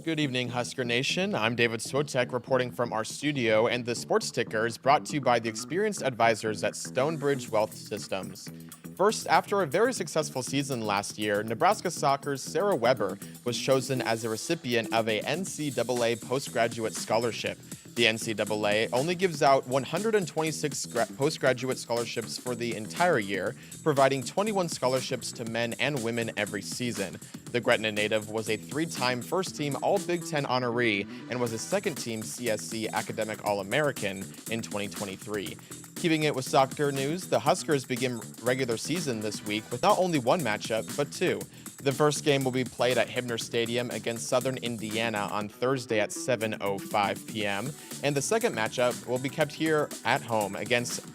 Good evening, Husker Nation. I'm David Swotek reporting from our studio, and the Sports Ticker is brought to you by the experienced advisors at Stonebridge Wealth Systems. First, after a very successful season last year, Nebraska soccer's Sarah Weber was chosen as a recipient of a NCAA postgraduate scholarship. The NCAA only gives out 126 postgraduate scholarships for the entire year, providing 21 scholarships to men and women every season. The Gretna native was a three-time first-team All-Big Ten honoree and was a second-team CSC Academic All-American in 2023. Keeping it with soccer news, the Huskers begin regular season this week with not only one matchup, but two. The first game will be played at Hibner Stadium against Southern Indiana on Thursday at 7:05 p.m., and the second matchup will be kept here at home against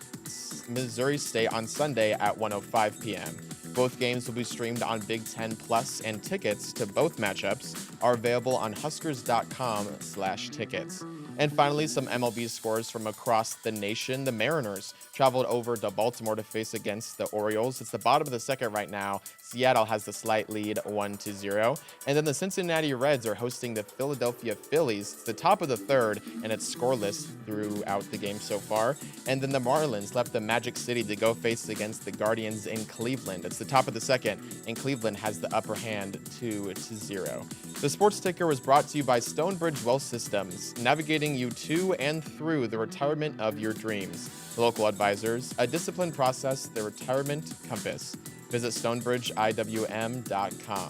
Missouri State on Sunday at 1:05 p.m. Both games will be streamed on Big Ten Plus, and tickets to both matchups are available on huskers.com/tickets. And finally, some MLB scores from across the nation. The Mariners traveled over to Baltimore to face against the Orioles. It's the bottom of the second right now. Seattle has the slight lead 1-0. And then the Cincinnati Reds are hosting the Philadelphia Phillies. It's the top of the third, and it's scoreless throughout the game so far. And then the Marlins left the Magic City to go face against the Guardians in Cleveland. It's the top of the second, and Cleveland has the upper hand 2-0. The Sports Ticker was brought to you by Stonebridge Wealth Systems, navigating you to and through the retirement of your dreams. Local advisors, a disciplined process, the retirement compass. Visit stonebridgeiwm.com.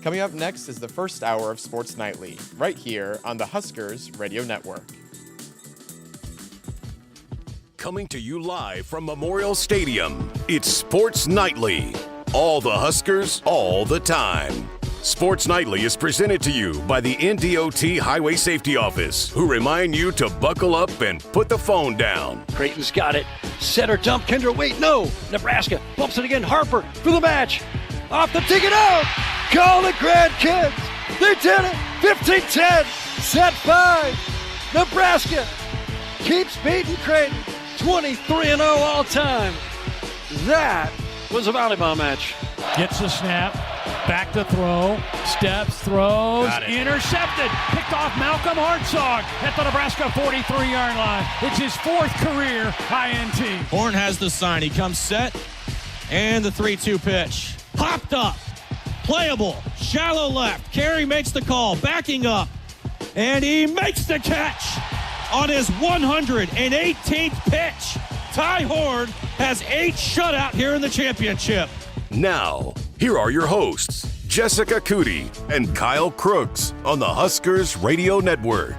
Coming up next is the first hour of Sports Nightly, right here on the Huskers Radio Network. Coming to you live from Memorial Stadium, it's Sports Nightly. All the Huskers, all the time. Sports Nightly is presented to you by the NDOT Highway Safety Office, who remind you to buckle up and put the phone down. Creighton's got it. Center dump. Kendra, wait, no. Nebraska bumps it again. Harper for the match. Off the ticket out. Call the grandkids. They did it. 15-10. Set 5. Nebraska keeps beating Creighton. 23-0 all time. That was a volleyball match. Gets the snap. Back to throw, steps, throws, intercepted, picked off Malcolm Hartzog at the Nebraska 43-yard line. It's his fourth career INT. Horn has the sign. He comes set, and the 3-2 pitch. Popped up, playable, shallow left. Carey makes the call, backing up, and he makes the catch on his 118th pitch. Ty Horn has 8 shutout here in the championship. Now, here are your hosts, Jessica Coody and Kyle Crooks on the Huskers Radio Network.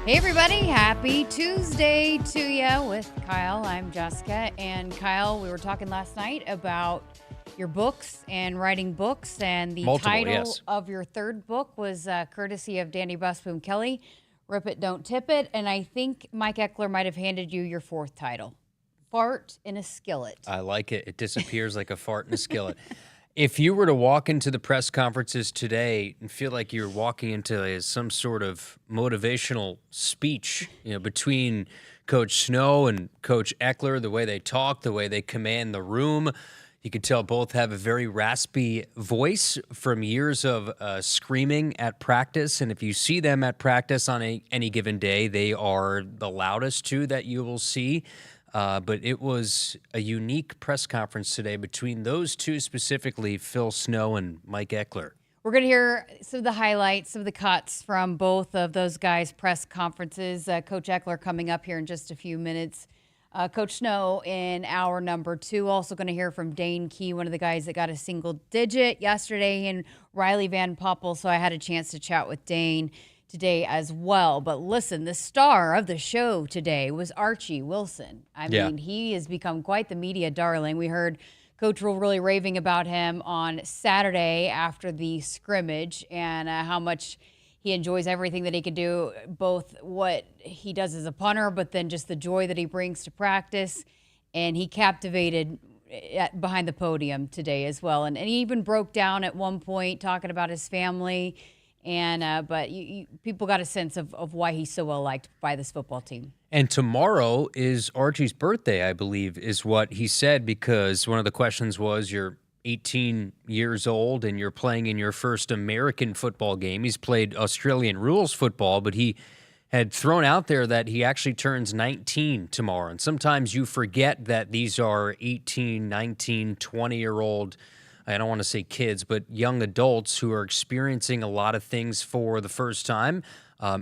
Hey everybody, happy Tuesday to you with Kyle. I'm Jessica, and Kyle, we were talking last night about your books and writing books, and the title of your third book was courtesy of Danny Busboom Kelly, Rip It, Don't Tip It, and I think Mike Eckler might have handed you your fourth title. Fart in a skillet. I like it. It disappears like a fart in a skillet. If you were to walk into the press conferences today and feel like you're walking into some sort of motivational speech, between Coach Snow and Coach Eckler, the way they talk, the way they command the room, you could tell both have a very raspy voice from years of screaming at practice. And if you see them at practice on any given day, they are the loudest too that you will see. But it was a unique press conference today between those two, specifically Phil Snow and Mike Eckler. We're going to hear some of the highlights, some of the cuts from both of those guys' press conferences. Coach Eckler coming up here in just a few minutes. Coach Snow in hour number 2. Also going to hear from Dne Key, one of the guys that got a single digit yesterday, and Riley Van Poppel. So I had a chance to chat with Dane today as well. But listen, the star of the show today was Archie Wilson. I mean, he has become quite the media darling. We heard Coach Rule really raving about him on Saturday after the scrimmage, and how much he enjoys everything that he can do, both what he does as a punter, but then just the joy that he brings to practice. And he captivated behind the podium today as well. And he even broke down at one point talking about his family. And but people got a sense of why he's so well liked by this football team. And tomorrow is Archie's birthday, I believe, is what he said, because one of the questions was, you're 18 years old and you're playing in your first American football game. He's played Australian rules football, but he had thrown out there that he actually turns 19 tomorrow. And sometimes you forget that these are 18, 19, 20-year-old, I don't want to say kids, but young adults who are experiencing a lot of things for the first time,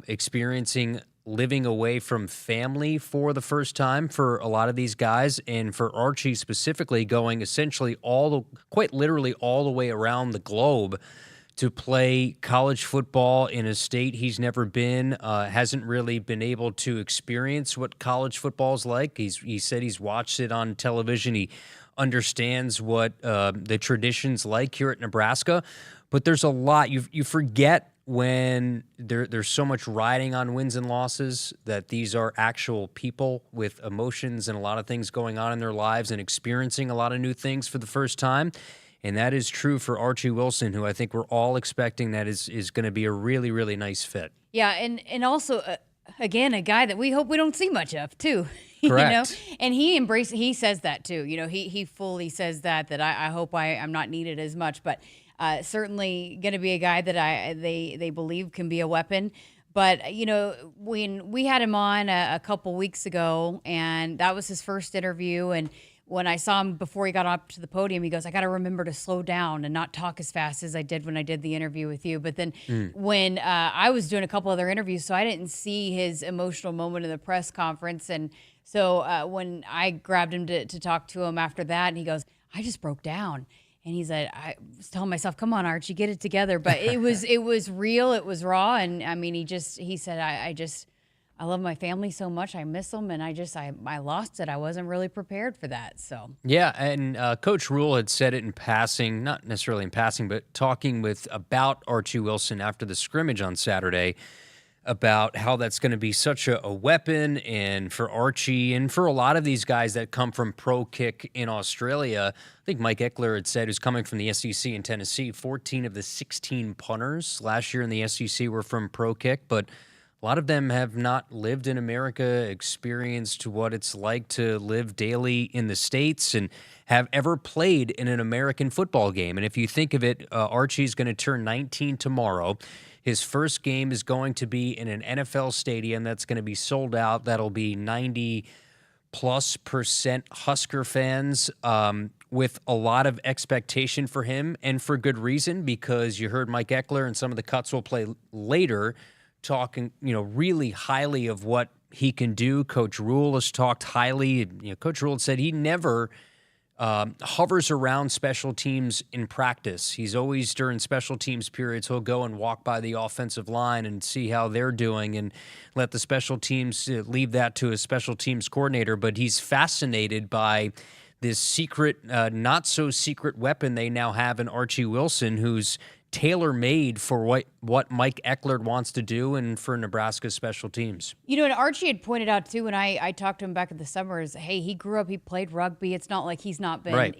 experiencing living away from family for the first time for a lot of these guys, and for Archie specifically, going essentially quite literally all the way around the globe to play college football in a state he's never been, hasn't really been able to experience what college football is like. He said he's watched it on television. He understands what the tradition's like here at Nebraska, but there's a lot. You forget when there's so much riding on wins and losses that these are actual people with emotions and a lot of things going on in their lives and experiencing a lot of new things for the first time. And that is true for Archie Wilson, who I think we're all expecting that is going to be a really, really nice fit. Yeah, and also, again, a guy that we hope we don't see much of, too. Correct. And he says that, too. He fully says that I hope I'm not needed as much. But certainly going to be a guy that they believe can be a weapon. But, when we had him on a couple weeks ago, and that was his first interview, and when I saw him before he got up to the podium, he goes, I got to remember to slow down and not talk as fast as I did when I did the interview with you. But then when I was doing a couple other interviews, so I didn't see his emotional moment in the press conference. And so when I grabbed him to talk to him after that, and he goes, I just broke down. And he said, I was telling myself, come on, Archie, get it together. But it was real. It was raw. And I mean, he said, I love my family so much. I miss them. And I lost it. I wasn't really prepared for that. So, yeah. And Coach Rule had said it in passing, not necessarily in passing, but talking about Archie Wilson after the scrimmage on Saturday, about how that's going to be such a weapon, and for Archie and for a lot of these guys that come from pro kick in Australia. I think Mike Eckler had said, who's coming from the SEC in Tennessee, 14 of the 16 punters last year in the SEC were from pro kick, but a lot of them have not lived in America, experienced what it's like to live daily in the States, and have ever played in an American football game. And if you think of it, Archie's going to turn 19 tomorrow. His first game is going to be in an NFL stadium that's going to be sold out. That'll be 90+% Husker fans, with a lot of expectation for him, and for good reason, because you heard Mike Eckler, and some of the cuts we'll play later, talking, really highly of what he can do. Coach Rule has talked highly. Coach Rule said he never hovers around special teams in practice. He's always, during special teams periods, he'll go and walk by the offensive line and see how they're doing and let the special teams leave that to a special teams coordinator. But he's fascinated by this secret, not so secret weapon they now have in Archie Wilson, who's tailor-made for what Mike Eckler wants to do and for Nebraska special teams. And Archie had pointed out, too, when I talked to him back in the summer, is, hey, he grew up, he played rugby. It's not like he's not been, right.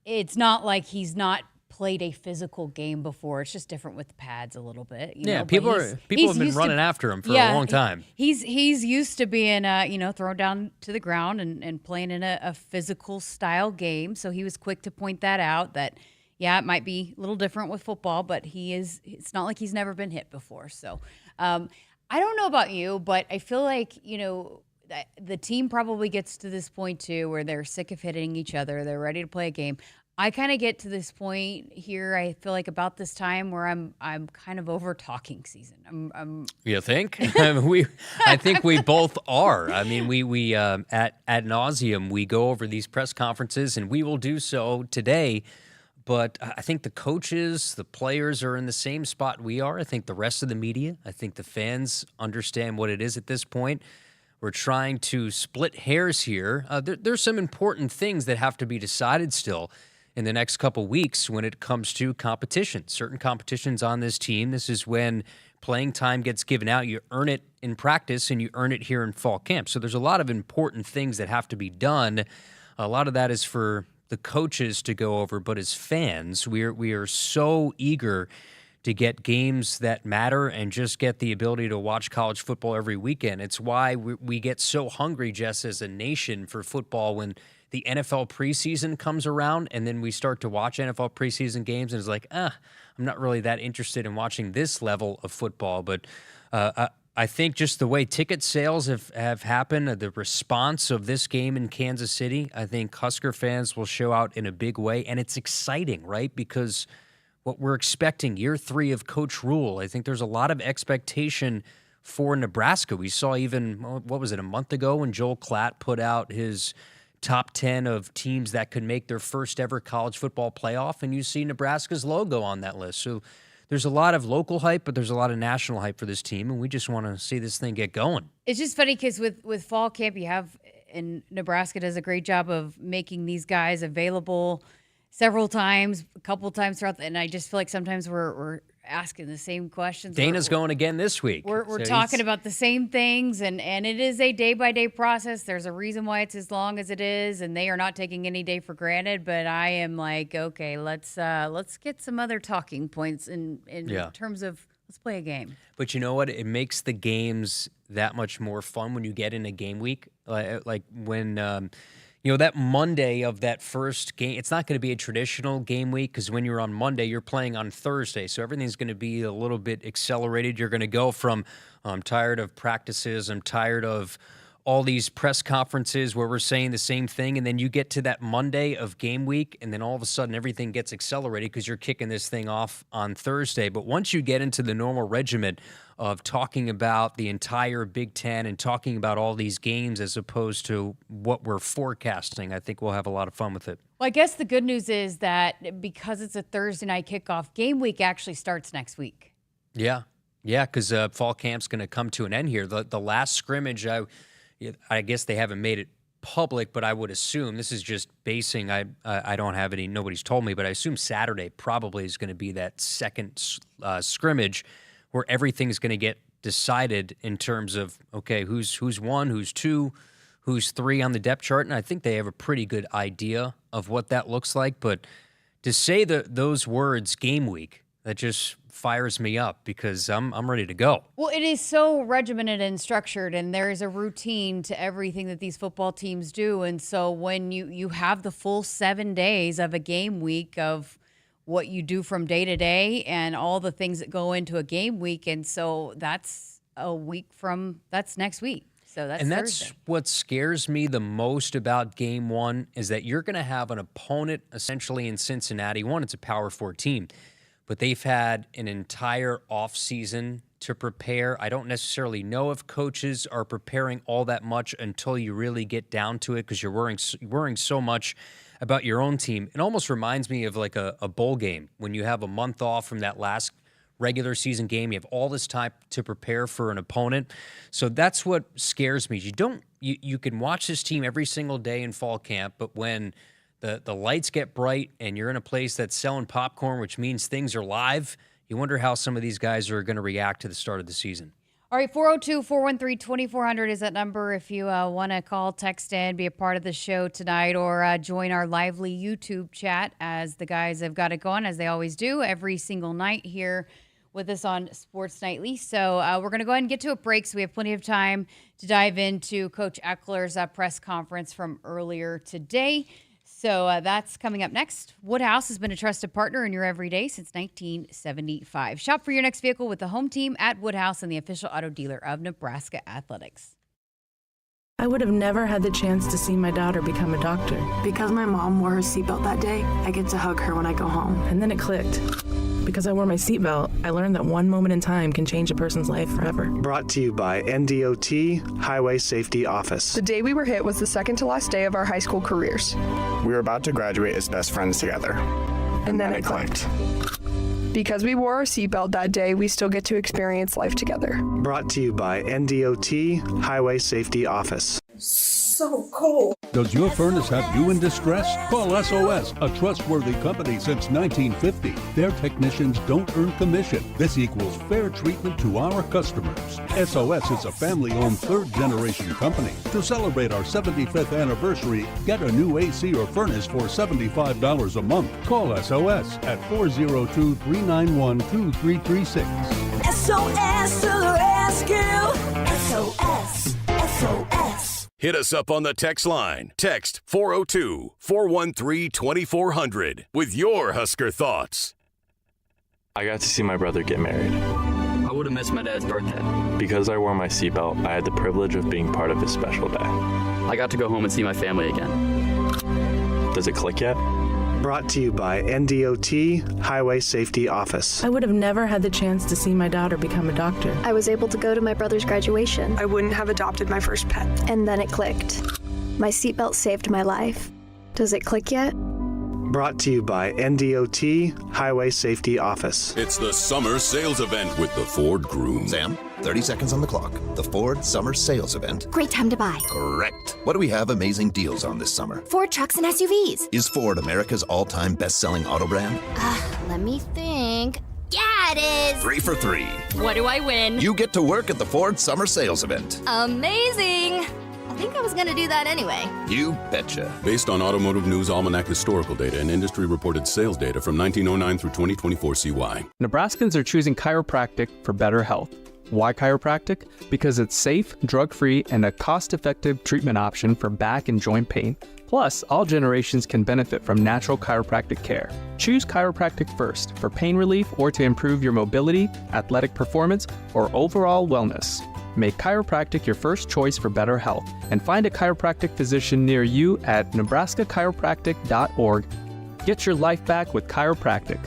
It's not like he's not played a physical game before. It's just different with pads a little bit. People have been running after him for a long time. He's used to being, thrown down to the ground and playing in a physical style game. So he was quick to point that out, that yeah, it might be a little different with football, but it's not like he's never been hit before. So I don't know about you, but I feel like, the team probably gets to this point too, where they're sick of hitting each other. They're ready to play a game. I kind of get to this point here, I feel like about this time, where I'm kind of over talking season. You think? I think we both are. I mean, we ad nauseum, we go over these press conferences, and we will do so today. But I think the coaches, the players are in the same spot we are. I think the rest of the media, I think the fans understand what it is at this point. We're trying to split hairs here. There's some important things that have to be decided still in the next couple weeks when it comes to competition. Certain competitions on this team, this is when playing time gets given out. You earn it in practice, and you earn it here in fall camp. So there's a lot of important things that have to be done. A lot of that is for the coaches to go over, but as fans, we are so eager to get games that matter and just get the ability to watch college football every weekend. It's why we get so hungry, Jess, as a nation for football when the NFL preseason comes around, and then we start to watch NFL preseason games, and it's like, I'm not really that interested in watching this level of football. But I think just the way ticket sales have happened, the response of this game in Kansas City, I think Husker fans will show out in a big way. And it's exciting, right? Because what we're expecting, year 3 of Coach Rule, I think there's a lot of expectation for Nebraska. We saw even, what was it, a month ago when Joel Klatt put out his top 10 of teams that could make their first ever college football playoff, and you see Nebraska's logo on that list. So there's a lot of local hype, but there's a lot of national hype for this team, and we just want to see this thing get going. It's just funny because with fall camp, you have, and Nebraska does a great job of making these guys available several times, a couple times throughout, and I just feel like sometimes we're asking the same questions. Dana's going again this week. We're talking about the same things, and it is a day-by-day process. There's a reason why it's as long as it is, and they are not taking any day for granted. But I am like, okay, let's get some other talking points in terms of let's play a game. But you know what? It makes the games that much more fun when you get in a game week. Like when that Monday of that first game, it's not going to be a traditional game week because when you're on Monday, you're playing on Thursday. So everything's going to be a little bit accelerated. You're going to go from, I'm tired of practices, I'm tired of all these press conferences where we're saying the same thing. And then you get to that Monday of game week, and then all of a sudden everything gets accelerated because you're kicking this thing off on Thursday. But once you get into the normal regimen of talking about the entire Big Ten and talking about all these games as opposed to what we're forecasting, I think we'll have a lot of fun with it. Well, I guess the good news is that because it's a Thursday night kickoff, game week actually starts next week. Yeah, because fall camp's going to come to an end here. The last scrimmage, I guess they haven't made it public, but I would assume, this is just basing, I don't have any, nobody's told me, but I assume Saturday probably is going to be that second scrimmage where everything's going to get decided in terms of, okay, who's 1, who's 2, who's 3 on the depth chart. And I think they have a pretty good idea of what that looks like. But to say those words, game week, that just fires me up because I'm ready to go. Well, it is so regimented and structured, and there is a routine to everything that these football teams do. And so when you have the full 7 days of a game week of what you do from day to day and all the things that go into a game week. And so that's that's next week. So that's Thursday. What scares me the most about game 1 is that you're going to have an opponent essentially in Cincinnati. One, it's a Power 4 team, but they've had an entire offseason to prepare. I don't necessarily know if coaches are preparing all that much until you really get down to it because you're worrying so much about your own team. It almost reminds me of like a bowl game when you have a month off from that last regular season game. You have all this time to prepare for an opponent. So that's what scares me. You can watch this team every single day in fall camp, but when the lights get bright and you're in a place that's selling popcorn, which means things are live, you wonder how some of these guys are going to react to the start of the season. All right, 402-413-2400 is that number if you want to call, text in, be a part of the show tonight, or join our lively YouTube chat as the guys have got it going, as they always do, every single night here with us on Sports Nightly. So we're going to go ahead and get to a break so we have plenty of time to dive into Coach Eckler's press conference from earlier today. So that's coming up next. Woodhouse has been a trusted partner in your everyday since 1975. Shop for your next vehicle with the home team at Woodhouse and the official auto dealer of Nebraska Athletics. I would have never had the chance to see my daughter become a doctor. Because my mom wore her seatbelt that day, I get to hug her when I go home. And then it clicked. Because I wore my seatbelt, I learned that one moment in time can change a person's life forever. Brought to you by NDOT Highway Safety Office. The day we were hit was the second to last day of our high school careers. We were about to graduate as best friends together. And then it clicked. Because we wore our seatbelt that day, we still get to experience life together. Brought to you by NDOT Highway Safety Office. so cold. Does your furnace have you in distress? Call SOS, a trustworthy company since 1950. Their technicians don't earn commission. This equals fair treatment to our customers. SOS is a family-owned third-generation company. To celebrate our 75th anniversary, get a new AC or furnace for $75 a month. Call SOS at 402-391-2336. SOS to the rescue. SOS. SOS. Hit us up on the text line. Text 402-413-2400 with your Husker thoughts. I got to see my brother get married. I would have missed my dad's birthday. Because I wore my seatbelt, I had the privilege of being part of his special day. I got to go home and see my family again. Does it click yet? Brought to you by NDOT Highway Safety Office. I would have never had the chance to see my daughter become a doctor. I was able to go to my brother's graduation. I wouldn't have adopted my first pet. And then it clicked. My seatbelt saved my life. Does it click yet? Brought to you by NDOT Highway Safety Office. It's the summer sales event with the Ford Groom. Sam, 30 seconds on the clock. The Ford Summer Sales Event. Great time to buy. Correct. What do we have amazing deals on this summer? Ford trucks and SUVs. Is Ford America's all-time best-selling auto brand? Let me think. Yeah, it is. 3 for 3. What do I win? You get to work at the Ford Summer Sales Event. Amazing. I think I was going to do that anyway. You betcha. Based on Automotive News Almanac historical data and industry-reported sales data from 1909 through 2024 CY. Nebraskans are choosing chiropractic for better health. Why chiropractic? Because it's safe, drug-free, and a cost-effective treatment option for back and joint pain. Plus, all generations can benefit from natural chiropractic care. Choose chiropractic first for pain relief or to improve your mobility, athletic performance, or overall wellness. Make chiropractic your first choice for better health and find a chiropractic physician near you at nebraskachiropractic.org. Get your life back with chiropractic.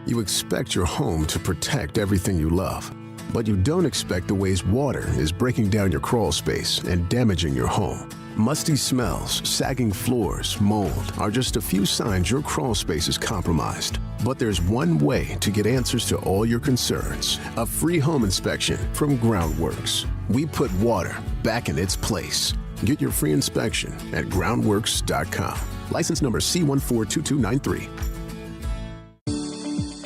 You expect your home to protect everything you love, but you don't expect the ways water is breaking down your crawl space and damaging your home. Musty smells, sagging floors, mold are just a few signs your crawl space is compromised. But there's one way to get answers to all your concerns. A free home inspection from Groundworks. We put water back in its place. Get your free inspection at groundworks.com. License number C142293.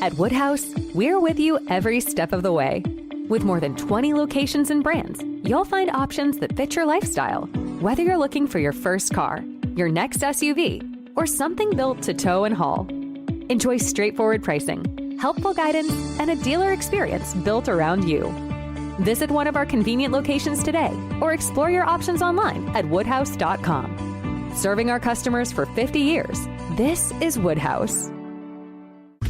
At Woodhouse, we're with you every step of the way. With more than 20 locations and brands, you'll find options that fit your lifestyle. Whether you're looking for your first car, your next SUV, or something built to tow and haul. Enjoy straightforward pricing, helpful guidance, and a dealer experience built around you. Visit one of our convenient locations today or explore your options online at woodhouse.com. Serving our customers for 50 years, this is Woodhouse.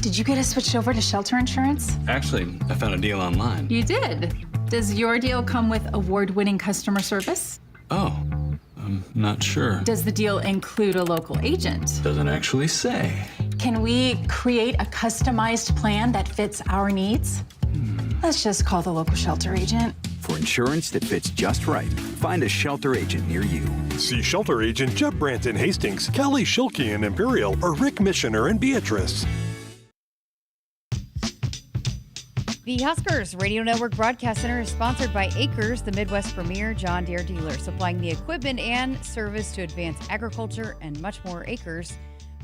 Did you get us switched over to shelter insurance? Actually, I found a deal online. You did? Does your deal come with award-winning customer service? Oh, I'm not sure. Does the deal include a local agent? Doesn't actually say. Can we create a customized plan that fits our needs? Let's just call the local shelter agent. For insurance that fits just right, find a shelter agent near you. See shelter agent Jeb Brandt in Hastings, Kelly Schilke in Imperial, or Rick Missioner in Beatrice. The Huskers Radio Network Broadcast Center is sponsored by Akrs, the Midwest premier John Deere dealer, supplying the equipment and service to advance agriculture and much more. Akrs,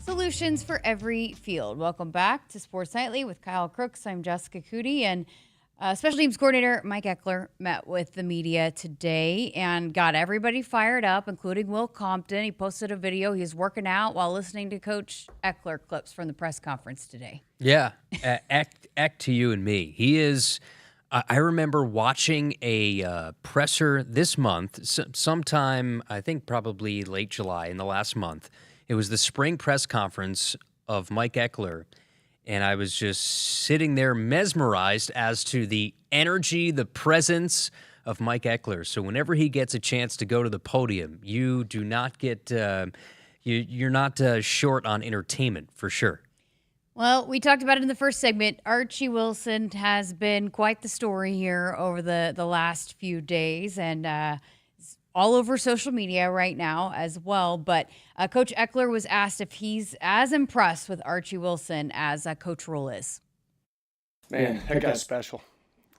solutions for every field. Welcome back to Sports Nightly with Kyle Crooks. I'm Jessica Coody, and Special Teams Coordinator Mike Eckler met with the media today and got everybody fired up, including Will Compton. He posted a video. He was working out while listening to Coach Eckler clips from the press conference today. Yeah, Eck to you and me. He is. I remember watching a presser this month, sometime, I think probably late July in the last month. It was the spring press conference of Mike Eckler. And I was just sitting there mesmerized as to the energy, the presence of Mike Eckler. So whenever he gets a chance to go to the podium, you do not get, you're not short on entertainment for sure. Well, we talked about it in the first segment. Archie Wilson has been quite the story here over the last few days, and all over social media right now as well. But Coach Eckler was asked if he's as impressed with Archie Wilson as Coach Rule is. Man, that guy's special.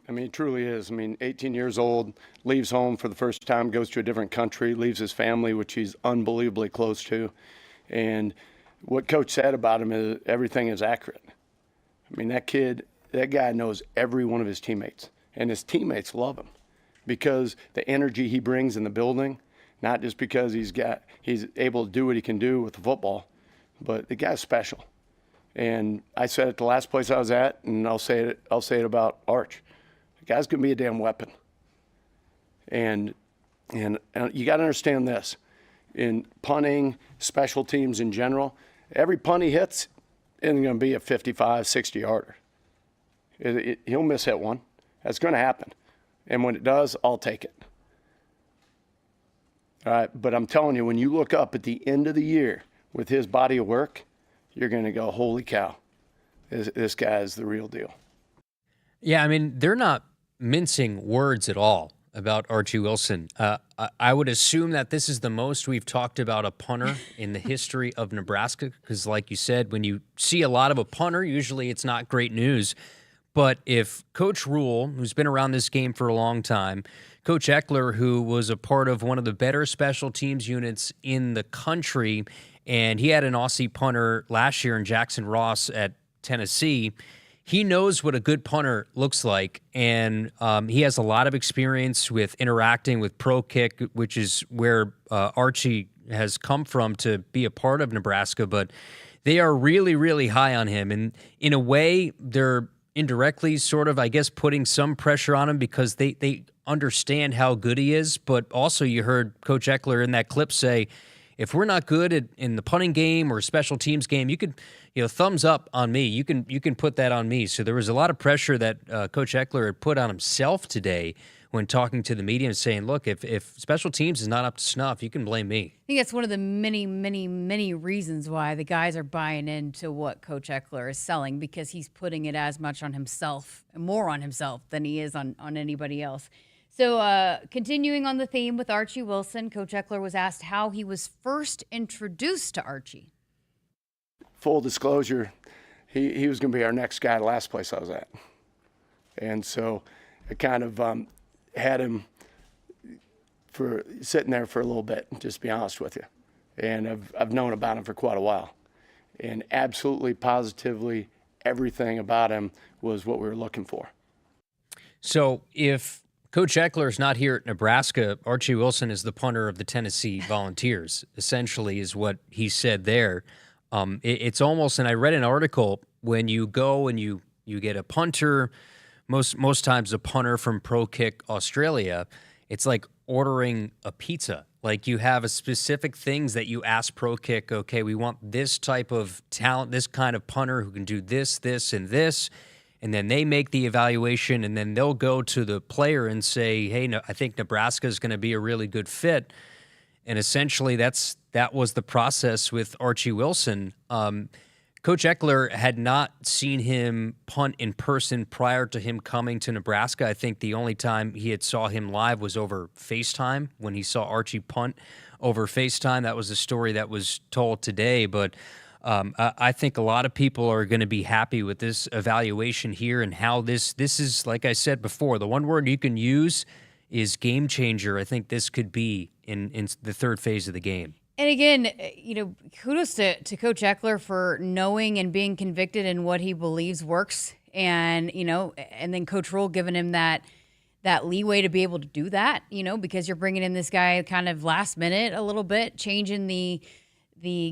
I mean, it truly is. I mean, 18 years old, leaves home for the first time, goes to a different country, leaves his family, which he's unbelievably close to. And what Coach said about him is everything is accurate. I mean, that guy knows every one of his teammates, and his teammates love him because the energy he brings in the building, not just because he's able to do what he can do with the football, but the guy's special. And I said it the last place I was at, and I'll say it about Arch. The guy's gonna be a damn weapon. And you got to understand this: in punting, special teams in general, every punt he hits isn't going to be a 55, 60 yarder. He'll miss hit one. That's going to happen. And when it does, I'll take it. All right, but I'm telling you, when you look up at the end of the year with his body of work, you're going to go, holy cow, this guy is the real deal. Yeah, I mean, they're not mincing words at all about Archie Wilson. I would assume that this is the most we've talked about a punter in the history of Nebraska, because like you said, when you see a lot of a punter, usually it's not great news. But if Coach Rule, who's been around this game for a long time, Coach Eckler, who was a part of one of the better special teams units in the country, and he had an Aussie punter last year in Jackson Ross at Tennessee, he knows what a good punter looks like, and he has a lot of experience with interacting with Pro Kick, which is where Archie has come from to be a part of Nebraska. But they are really, really high on him, and in a way, they're indirectly sort of, I guess, putting some pressure on him because they understand how good he is. But also, you heard Coach Eckler in that clip say, if we're not good in the punting game or special teams game, you could, thumbs up on me. You can put that on me. So there was a lot of pressure that Coach Eckler had put on himself today when talking to the media and saying, look, if special teams is not up to snuff, you can blame me. I think that's one of the many, many, many reasons why the guys are buying into what Coach Eckler is selling, because he's putting it as much on himself, more on himself than he is on anybody else. So continuing on the theme with Archie Wilson, Coach Eckler was asked how he was first introduced to Archie. Full disclosure, he was going to be our next guy, the last place I was at. And so I kind of had him for sitting there for a little bit, just to be honest with you. And I've known about him for quite a while. And absolutely, positively, everything about him was what we were looking for. So if Coach Eckler is not here at Nebraska, Archie Wilson is the punter of the Tennessee Volunteers, essentially is what he said there. It's almost, and I read an article, when you go and you get a punter, most times a punter from Pro Kick Australia, it's like ordering a pizza. Like you have a specific things that you ask Pro Kick, okay, we want this type of talent, this kind of punter who can do this, this, and this. And then they make the evaluation, and then they'll go to the player and say, hey, no, I think Nebraska is going to be a really good fit. And essentially that was the process with Archie Wilson. Coach Eckler had not seen him punt in person prior to him coming to Nebraska. I think the only time he had saw him live was over FaceTime, when he saw Archie punt over FaceTime. That was a story that was told today, but I think a lot of people are going to be happy with this evaluation here and how this is, like I said before, the one word you can use is game changer. I think this could be in the third phase of the game. And again, kudos to Coach Eckler for knowing and being convicted in what he believes works. And, and then Coach Rule giving him that leeway to be able to do that, because you're bringing in this guy kind of last minute a little bit, changing the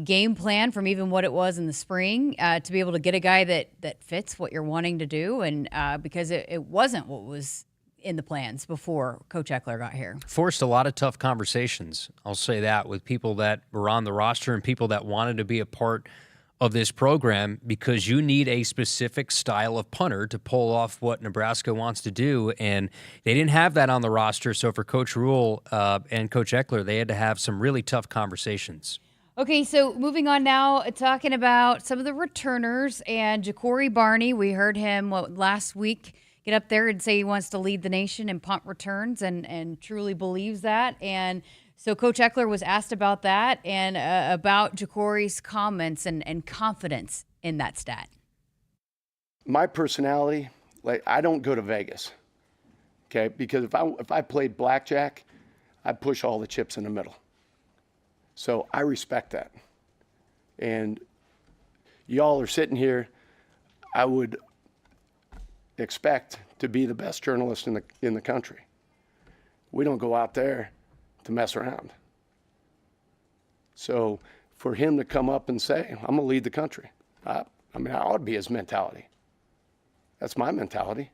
game plan from even what it was in the spring to be able to get a guy that fits what you're wanting to do. And because it wasn't what was in the plans before Coach Eckler got here. Forced a lot of tough conversations, I'll say that, with people that were on the roster and people that wanted to be a part of this program, because you need a specific style of punter to pull off what Nebraska wants to do, and they didn't have that on the roster. So for Coach Rule and Coach Eckler, they had to have some really tough conversations. Okay, so moving on now, talking about some of the returners, and Ja'Cory Barney, we heard him last week get up there and say he wants to lead the nation in punt returns and truly believes that. And so Coach Eckler was asked about that and about Ja'Cory's comments and confidence in that stat. My personality, I don't go to Vegas. Okay, because if I played blackjack, I'd push all the chips in the middle. So I respect that. And y'all are sitting here, I would expect to be the best journalist in the country. We don't go out there to mess around. So for him to come up and say, I'm going to lead the country, I ought to be his mentality. That's my mentality.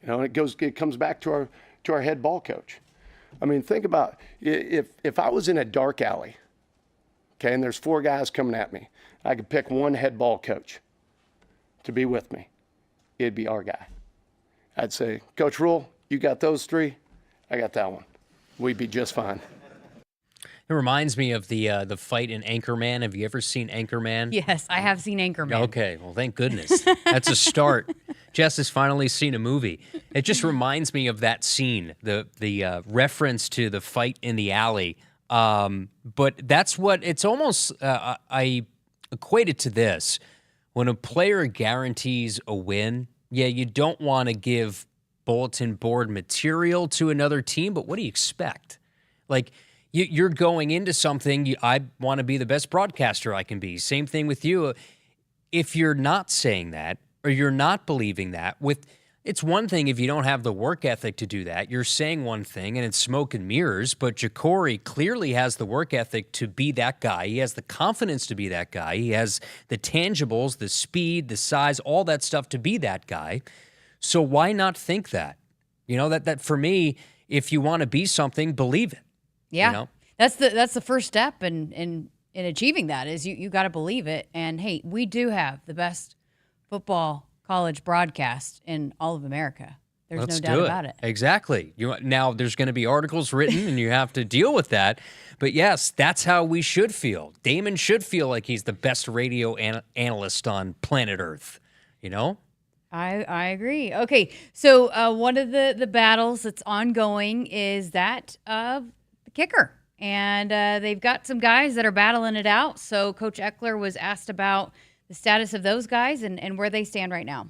And it comes back to our head ball coach. I mean, think about if I was in a dark alley, okay, and there's 4 guys coming at me, I could pick one head ball coach to be with me. It'd be our guy. I'd say, Coach Rule, you got those 3, I got that one. We'd be just fine. It reminds me of the fight in Anchorman. Have you ever seen Anchorman? Yes, I have seen Anchorman. Okay, well, thank goodness. That's a start. Jess has finally seen a movie. It just reminds me of that scene, the reference to the fight in the alley. But that's what it's almost. I equate it to this: when a player guarantees a win, yeah, you don't want to give bulletin board material to another team, but what do you expect? Like, you're going into something, I want to be the best broadcaster I can be. Same thing with you. If you're not saying that, or you're not believing that, it's one thing if you don't have the work ethic to do that. You're saying one thing, and it's smoke and mirrors, but Ja'Cory clearly has the work ethic to be that guy. He has the confidence to be that guy. He has the tangibles, the speed, the size, all that stuff to be that guy. So why not think that? That for me, if you want to be something, believe it. Yeah, that's the first step in achieving that is you got to believe it. And hey, we do have the best football college broadcast in all of America. There's no doubt about it. Exactly. Now there's going to be articles written, and you have to deal with that. But yes, that's how we should feel. Damon should feel like he's the best radio analyst on planet Earth. I agree. Okay, so one of the battles that's ongoing is that of the kicker. And they've got some guys that are battling it out. So Coach Eckler was asked about the status of those guys and where they stand right now.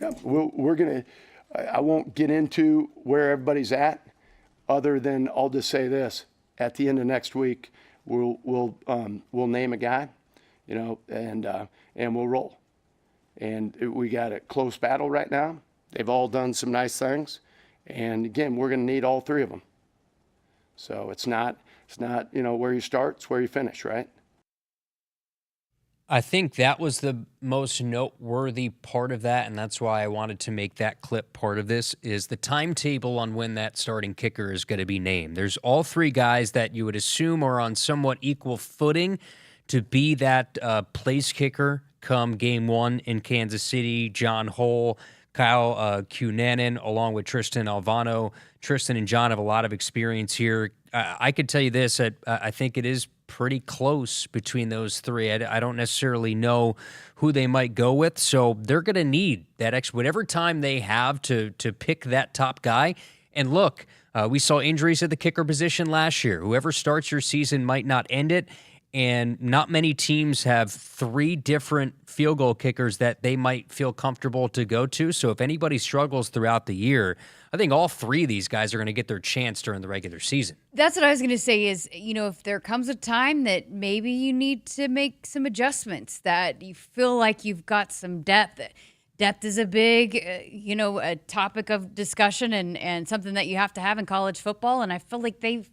Yeah, we're going to – I won't get into where everybody's at other than I'll just say this. At the end of next week, we'll name a guy, and we'll roll. And we got a close battle right now. They've all done some nice things. And, again, we're going to need all 3 of them. So it's not where you start, it's where you finish, right? I think that was the most noteworthy part of that, and that's why I wanted to make that clip part of this, is the timetable on when that starting kicker is going to be named. There's all 3 guys that you would assume are on somewhat equal footing to be that place kicker come game 1 in Kansas City. John Hull, Kyle Cunanan, along with Tristan Alvano. Tristan and John have a lot of experience here. I could tell you this, I think it is pretty close between those 3. I don't necessarily know who they might go with, so they're going to need that extra, whatever time they have to pick that top guy. And look, we saw injuries at the kicker position last year. Whoever starts your season might not end it. And not many teams have 3 different field goal kickers that they might feel comfortable to go to. So if anybody struggles throughout the year, I think all 3 of these guys are going to get their chance during the regular season. That's what I was going to say is, if there comes a time that maybe you need to make some adjustments, that you feel like you've got some depth. Depth is a big, a topic of discussion and something that you have to have in college football. And I feel like they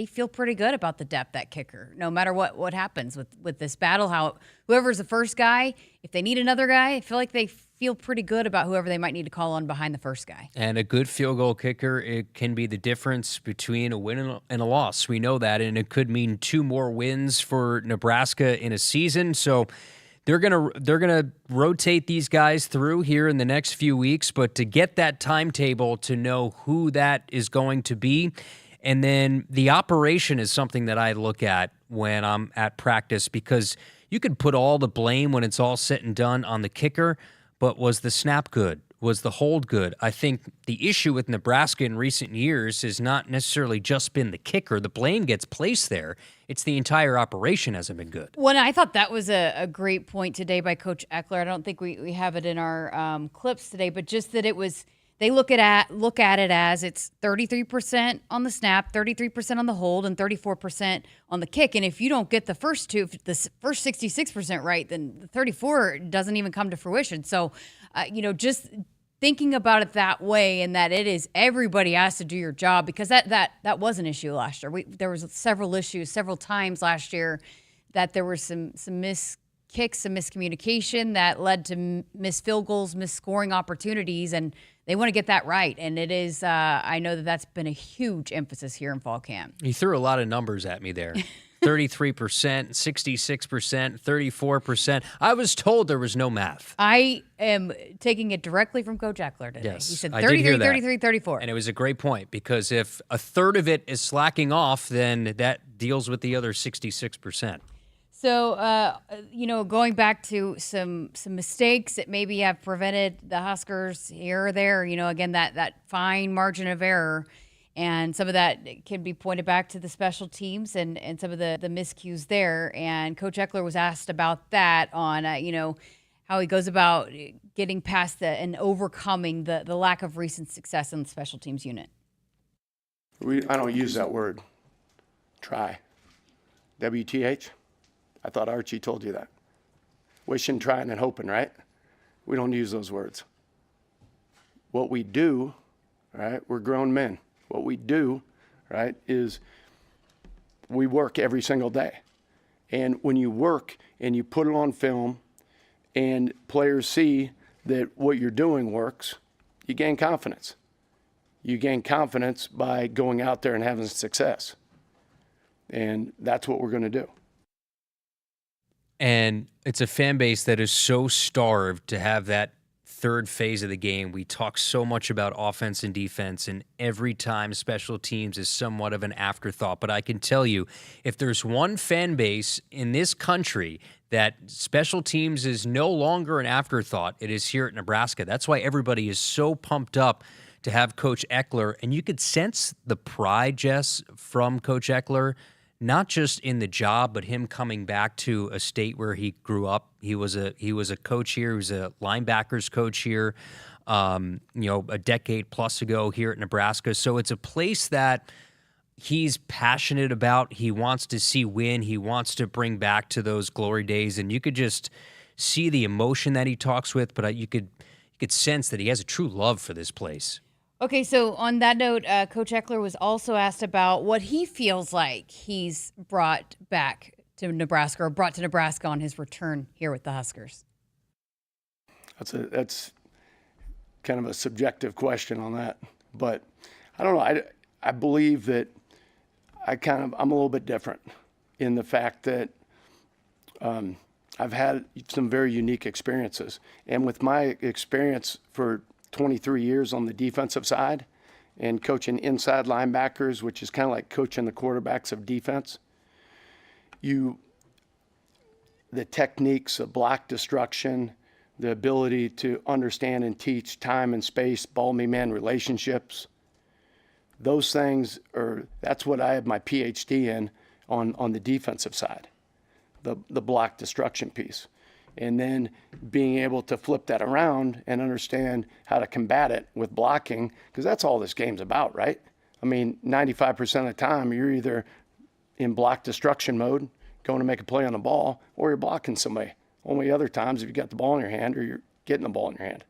feel pretty good about the depth at kicker, no matter what happens with this battle. Whoever's the first guy, if they need another guy, I feel like they feel pretty good about whoever they might need to call on behind the first guy. And a good field goal kicker, it can be the difference between a win and a loss. We know that, and it could mean 2 more wins for Nebraska in a season. So they're gonna rotate these guys through here in the next few weeks. But to get that timetable to know who that is going to be. And then the operation is something that I look at when I'm at practice, because you could put all the blame when it's all said and done on the kicker, but was the snap good? Was the hold good? I think the issue with Nebraska in recent years has not necessarily just been the kicker. The blame gets placed there. It's the entire operation hasn't been good. Well, I thought that was a great point today by Coach Eckler. I don't think we have it in our clips today, but just that it was they look at it as it's 33% on the snap, 33% on the hold, and 34% on the kick. And if you don't get the first 66% right, then the 34 doesn't even come to fruition. So, just thinking about it that way, and that it is everybody has to do your job, because that was an issue last year. There was several issues, several times last year that there were some missed kicks, some miscommunication that led to missed field goals, missed scoring opportunities, and they want to get that right. And it is, I know that's been a huge emphasis here in fall camp. You threw a lot of numbers at me there. 33%, 66%, 34%. I was told there was no math. I am taking it directly from Coach Eckler today. Yes, He said I did hear 33, that. 33, 34. And it was a great point, because if a third of it is slacking off, then that deals with the other 66%. So, going back to some mistakes that maybe have prevented the Huskers here or there, again, that fine margin of error. And some of that can be pointed back to the special teams and some of the miscues there. And Coach Eckler was asked about that on, how he goes about getting past and overcoming the lack of recent success in the special teams unit. I don't use that word, try. WTH? I thought Archie told you that. Wishing, trying, and hoping, right? We don't use those words. What we do, right, we're grown men. What we do, right, is we work every single day. And when you work and you put it on film and players see that what you're doing works, you gain confidence. You gain confidence by going out there and having success. And that's what we're going to do. And it's a fan base that is so starved to have that third phase of the game. We talk so much about offense and defense, and every time special teams is somewhat of an afterthought. But I can tell you, if there's one fan base in this country that special teams is no longer an afterthought, it is here at Nebraska. That's why everybody is so pumped up to have Coach Eckler. And you could sense the pride, Jess, from Coach Eckler, not just in the job, but him coming back to a state where he grew up. He was a coach here. He was a linebackers coach here, a decade plus ago here at Nebraska. So it's a place that he's passionate about. He wants to see win. He wants to bring back to those glory days. And you could just see the emotion that he talks with, but you could sense that he has a true love for this place. Okay, so on that note, Coach Eckler was also asked about what he feels like he's brought back to Nebraska, or brought to Nebraska on his return here with the Huskers. That's kind of a subjective question on that, but I don't know. I believe that I'm a little bit different in the fact that I've had some very unique experiences, and with my experience for 23 years on the defensive side and coaching inside linebackers, which is kind of like coaching the quarterbacks of defense. The techniques of block destruction, the ability to understand and teach time and space, ball-me-man relationships, those things that's what I have my PhD in on the defensive side, the block destruction piece. And then being able to flip that around and understand how to combat it with blocking, because that's all this game's about, right? I mean, 95% of the time, you're either in block destruction mode, going to make a play on the ball, or you're blocking somebody. Only other times if you got the ball in your hand or you're getting the ball in your hand.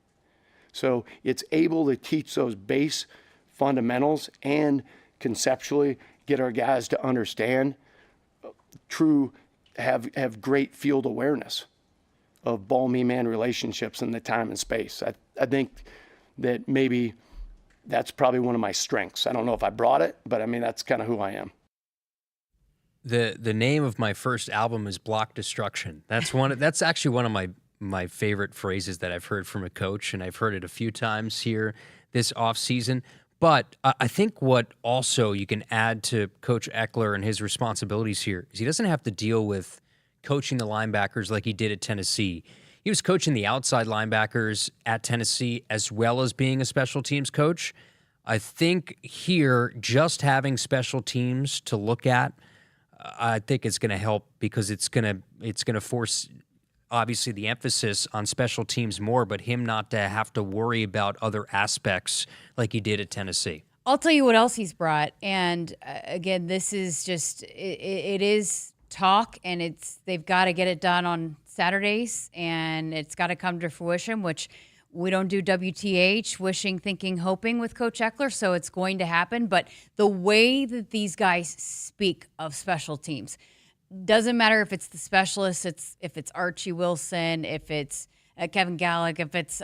So it's able to teach those base fundamentals and conceptually get our guys to understand have great field awareness of ball-me-man relationships in the time and space. I think that maybe that's probably one of my strengths. I don't know if I brought it, but I mean, that's kind of who I am. The name of my first album is Block Destruction. That's actually one of my favorite phrases that I've heard from a coach, and I've heard it a few times here this offseason. But I think what also you can add to Coach Eckler and his responsibilities here is he doesn't have to deal with coaching the linebackers like he did at Tennessee. He was coaching the outside linebackers at Tennessee as well as being a special teams coach. I think here, just having special teams to look at, I think it's going to help, because it's going to force obviously the emphasis on special teams more, but him not to have to worry about other aspects like he did at Tennessee. I'll tell you what else he's brought. And again, this is just, it is talk, and they've got to get it done on Saturdays, and it's got to come to fruition, which we don't do WTH, wishing, thinking, hoping with Coach Eckler, so it's going to happen. But the way that these guys speak of special teams, doesn't matter if it's the specialists, if it's Archie Wilson, if it's Kevin Gallick, if it's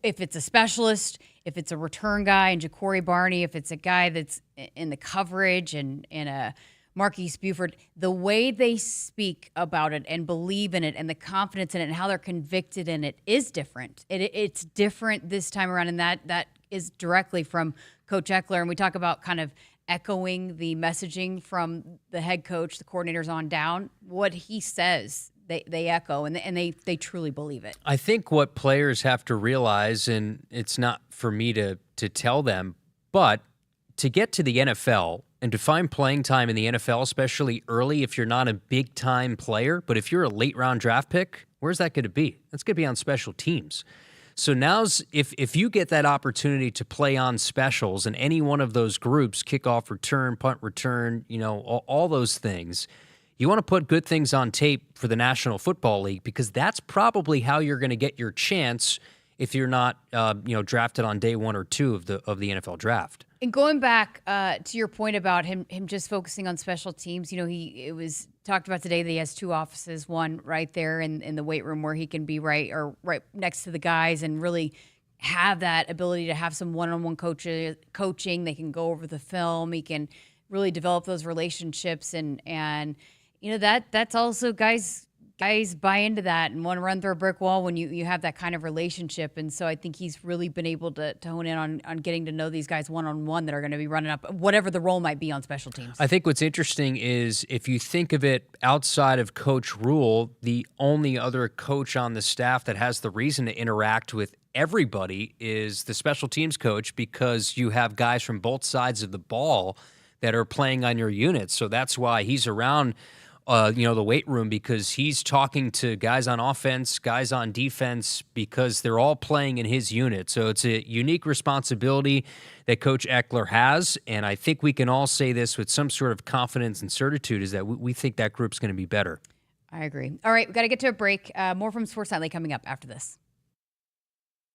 if it's a specialist, if it's a return guy and Ja'Cory Barney, if it's a guy that's in the coverage and a Marquise Buford, the way they speak about it and believe in it and the confidence in it and how they're convicted in it is different. It's different this time around, and that is directly from Coach Eckler. And we talk about kind of echoing the messaging from the head coach, the coordinators on down. What he says, they echo, and they truly believe it. I think what players have to realize, and it's not for me to tell them, but to get to the NFL and to find playing time in the NFL, especially early if you're not a big-time player, but if you're a late-round draft pick, where's that going to be? That's going to be on special teams. So now's if you get that opportunity to play on specials in any one of those groups, kickoff return, punt return, all those things, you want to put good things on tape for the National Football League, because that's probably how you're going to get your chance if you're not drafted on day 1 or 2 of the NFL draft. And going back to your point about him just focusing on special teams, it was talked about today that he has 2 offices, one right there in the weight room where he can be right next to the guys and really have that ability to have some one-on-one coaching. They can go over the film. He can really develop those relationships, and that's also guys buy into that and want to run through a brick wall when you have that kind of relationship. And so I think he's really been able to hone in on getting to know these guys one-on-one that are going to be running up, whatever the role might be on special teams. I think what's interesting is if you think of it outside of Coach Rule, the only other coach on the staff that has the reason to interact with everybody is the special teams coach, because you have guys from both sides of the ball that are playing on your unit. So that's why he's around the weight room, because he's talking to guys on offense, guys on defense, because they're all playing in his unit. So it's a unique responsibility that Coach Eckler has, and I think we can all say this with some sort of confidence and certitude, is that we think that group's going to be better. I agree. All right, we've got to get to a break. More from Sports Nightly coming up after this.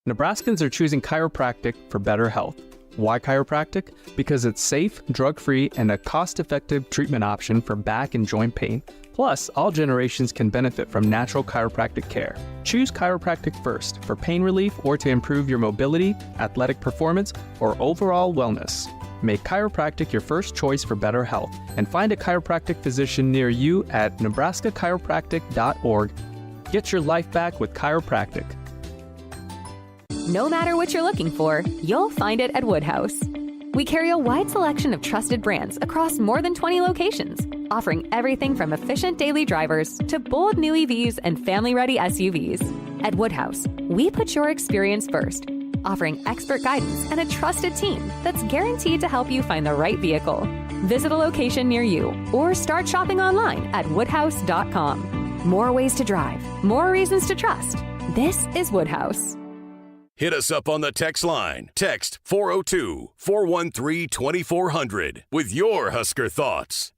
Nebraskans are choosing chiropractic for better health. Why chiropractic? Because it's safe, drug-free, and a cost-effective treatment option for back and joint pain. Plus, all generations can benefit from natural chiropractic care. Choose chiropractic first for pain relief or to improve your mobility, athletic performance, or overall wellness. Make chiropractic your first choice for better health, and find a chiropractic physician near you at nebraskachiropractic.org. Get your life back with chiropractic. No matter what you're looking for, you'll find it at Woodhouse. We carry a wide selection of trusted brands across more than 20 locations, offering everything from efficient daily drivers to bold new EVs and family-ready SUVs. At Woodhouse, we put your experience first, offering expert guidance and a trusted team that's guaranteed to help you find the right vehicle. Visit a location near you or start shopping online at woodhouse.com. More ways to drive, more reasons to trust. This is Woodhouse. Hit us up on the text line. Text 402-413-2400 with your Husker thoughts.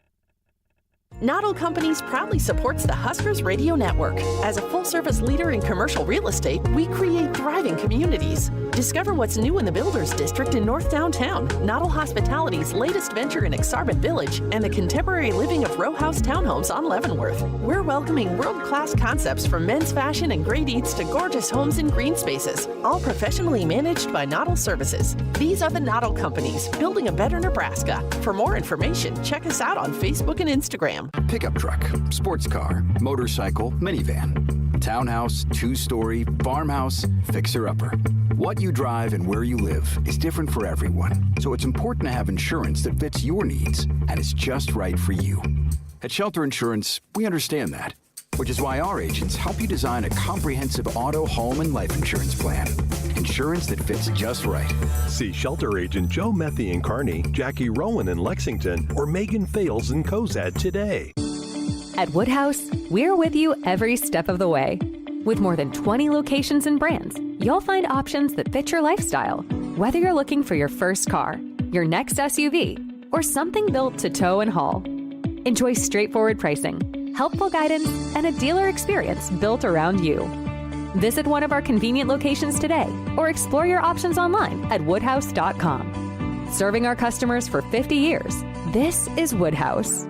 Noddle Companies proudly supports the Huskers Radio Network. As a full-service leader in commercial real estate, we create thriving communities. Discover what's new in the Builders District in North Downtown, Noddle Hospitality's latest venture in Aksarben Village, and the contemporary living of row house townhomes on Leavenworth. We're welcoming world-class concepts from men's fashion and great eats to gorgeous homes and green spaces, all professionally managed by Noddle Services. These are the Noddle Companies, building a better Nebraska. For more information, check us out on Facebook and Instagram. Pickup truck, sports car, motorcycle, minivan, townhouse, 2-story, farmhouse, fixer-upper. What you drive and where you live is different for everyone, so it's important to have insurance that fits your needs and is just right for you. At Shelter Insurance, we understand that, which is why our agents help you design a comprehensive auto, home, and life insurance plan. Insurance that fits just right. See Shelter Agent Joe Methy in Kearney, Jackie Rowan in Lexington, or Megan Fales in Cozad today. At Woodhouse, we're with you every step of the way. With more than 20 locations and brands, you'll find options that fit your lifestyle. Whether you're looking for your first car, your next SUV, or something built to tow and haul. Enjoy straightforward pricing, helpful guidance, and a dealer experience built around you. Visit one of our convenient locations today or explore your options online at woodhouse.com. Serving our customers for 50 years, this is Woodhouse.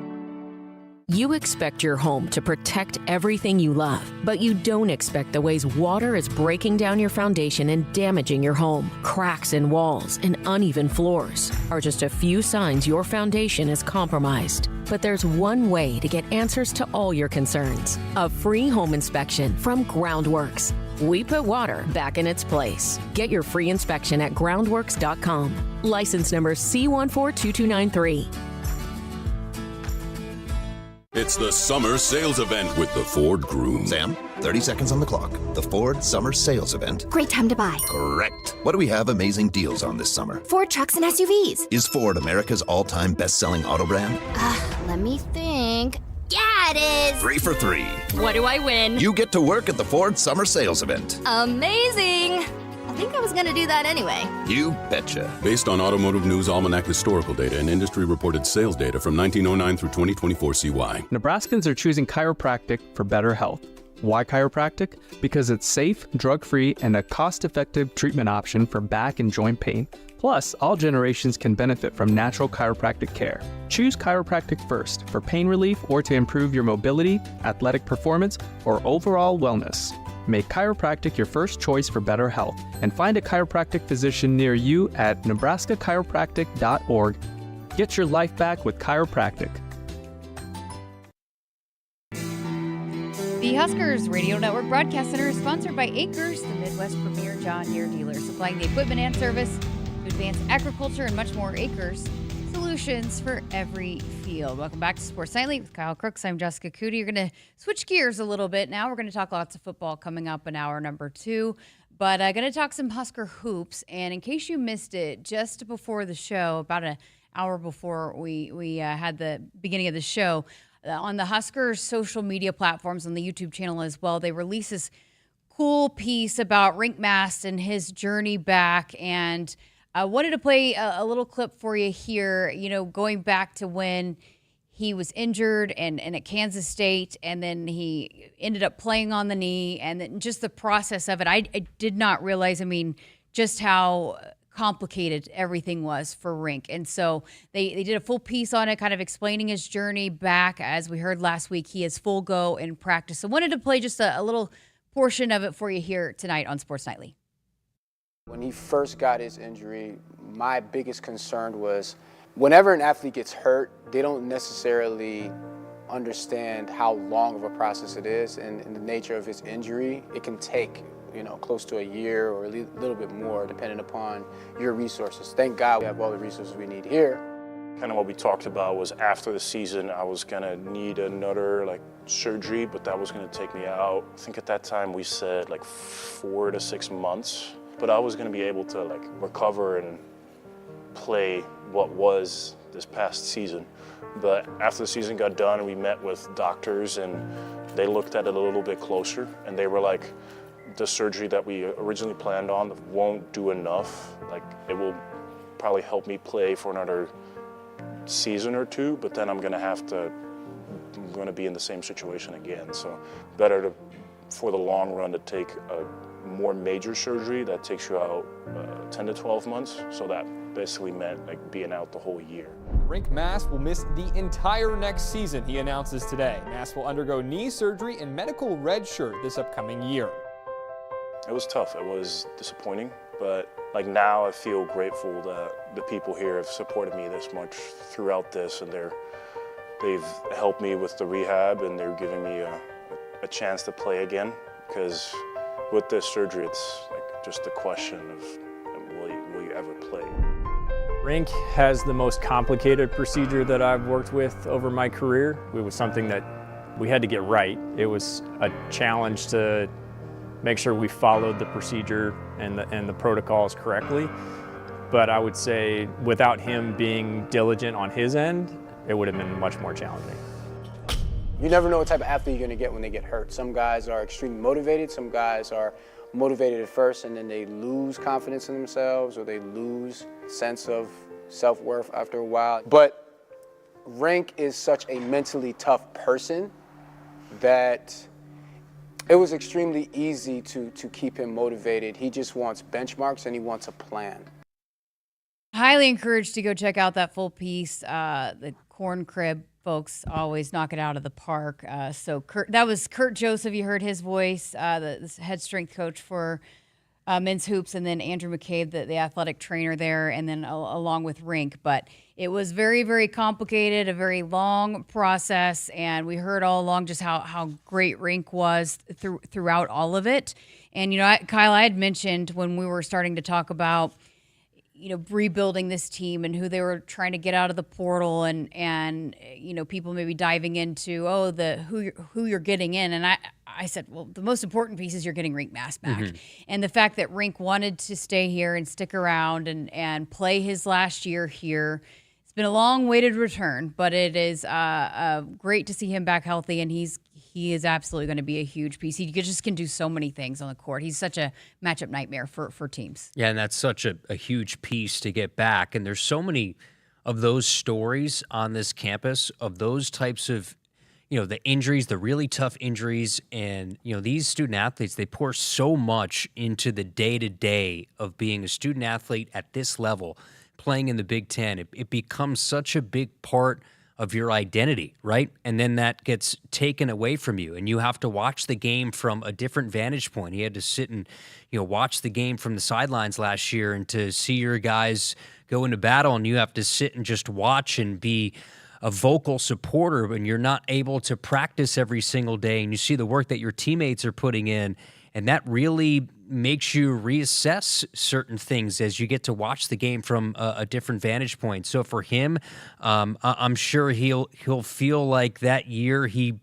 You expect your home to protect everything you love, but you don't expect the ways water is breaking down your foundation and damaging your home. Cracks in walls and uneven floors are just a few signs your foundation is compromised. But there's one way to get answers to all your concerns: a free home inspection from Groundworks. We put water back in its place. Get your free inspection at groundworks.com. License number C142293. It's the summer sales event with the Ford Groom. Sam, 30 seconds on the clock. The Ford Summer Sales Event. Great time to buy. Correct. What do we have amazing deals on this summer? Ford trucks and SUVs. Is Ford America's all-time best-selling auto brand? Let me think. Yeah, it is. 3 for 3. What do I win? You get to work at the Ford Summer Sales Event. Amazing. I think I was going to do that anyway. You betcha. Based on Automotive News Almanac historical data and industry-reported sales data from 1909 through 2024 CY. Nebraskans are choosing chiropractic for better health. Why chiropractic? Because it's safe, drug-free, and a cost-effective treatment option for back and joint pain. Plus, all generations can benefit from natural chiropractic care. Choose chiropractic first for pain relief or to improve your mobility, athletic performance, or overall wellness. Make chiropractic your first choice for better health and find a chiropractic physician near you at nebraskachiropractic.org. Get your life back with chiropractic. The Huskers Radio Network Broadcast Center is sponsored by Akrs, the Midwest premier John Deere dealer, supplying the equipment and service to advance agriculture and much more. Akrs, solutions for every field. Welcome back to Sports Nightly with Kyle Crooks. I'm Jessica Coody. You're going to switch gears a little bit now. We're going to talk lots of football coming up in hour number 2, but I'm going to talk some Husker hoops. And in case you missed it, just before the show, about an hour before we had the beginning of the show, on the Huskers social media platforms, on the YouTube channel as well, they released this cool piece about Rienk Mast and his journey back. And I wanted to play a little clip for you here, going back to when he was injured and at Kansas State, and then he ended up playing on the knee, and then just the process of it. I did not realize, just how complicated everything was for Rienk. And so they did a full piece on it, kind of explaining his journey back. As we heard last week, he is full go in practice. So wanted to play just a little portion of it for you here tonight on Sports Nightly. When he first got his injury, my biggest concern was whenever an athlete gets hurt, they don't necessarily understand how long of a process it is, and the nature of his injury, it can take close to a year or a little bit more depending upon your resources. Thank God we have all the resources we need here. Kind of what we talked about was after the season I was gonna need another surgery, but that was gonna take me out. I think at that time we said 4 to 6 months. But I was going to be able to recover and play what was this past season. But after the season got done, we met with doctors and they looked at it a little bit closer, and they were like, the surgery that we originally planned on won't do enough. It will probably help me play for another season or 2, but then I'm going to be in the same situation again. So better for the long run to take a more major surgery that takes you out 10 to 12 months. So that basically meant being out the whole year. Rienk Mast will miss the entire next season, he announces today. Mast will undergo knee surgery and medical redshirt this upcoming year. It was tough. It was disappointing, but now I feel grateful that the people here have supported me this much throughout this, and they've helped me with the rehab, and they're giving me a chance to play again, because with this surgery, it's just a question of will you ever play? Rienk has the most complicated procedure that I've worked with over my career. It was something that we had to get right. It was a challenge to make sure we followed the procedure and the protocols correctly. But I would say without him being diligent on his end, it would have been much more challenging. You never know what type of athlete you're going to get when they get hurt. Some guys are extremely motivated. Some guys are motivated at first and then they lose confidence in themselves or they lose sense of self-worth after a while. But Rienk is such a mentally tough person that it was extremely easy to keep him motivated. He just wants benchmarks and he wants a plan. Highly encouraged to go check out that full piece. The Corn Crib folks always knock it out of the park. So that was Kurt Joseph. You heard his voice, the head strength coach for men's hoops, and then Andrew McCabe, the athletic trainer there, and then along with Rienk. But it was very, very complicated, a very long process, and we heard all along just how great Rienk was throughout all of it. And, Kyle, I had mentioned when we were starting to talk about rebuilding this team and who they were trying to get out of the portal and people maybe diving into, who you're getting in. And I said, well, the most important piece is you're getting Rienk Mast back. Mm-hmm. And the fact that Rienk wanted to stay here and stick around and play his last year here. It's been a long-awaited return, but it is great to see him back healthy, and he is absolutely going to be a huge piece. He just can do so many things on the court. He's such a matchup nightmare for teams. Yeah, and that's such a huge piece to get back. And there's so many of those stories on this campus of those types of, the injuries, the really tough injuries. And, these student athletes, they pour so much into the day-to-day of being a student athlete at this level, playing in the Big Ten. It becomes such a big part of your identity, right? And then that gets taken away from you, and you have to watch the game from a different vantage point. He had to sit and, watch the game from the sidelines last year, and to see your guys go into battle, and you have to sit and just watch and be a vocal supporter when you're not able to practice every single day, and you see the work that your teammates are putting in, and that really makes you reassess certain things as you get to watch the game from a different vantage point. So for him, I'm sure he'll feel like that year he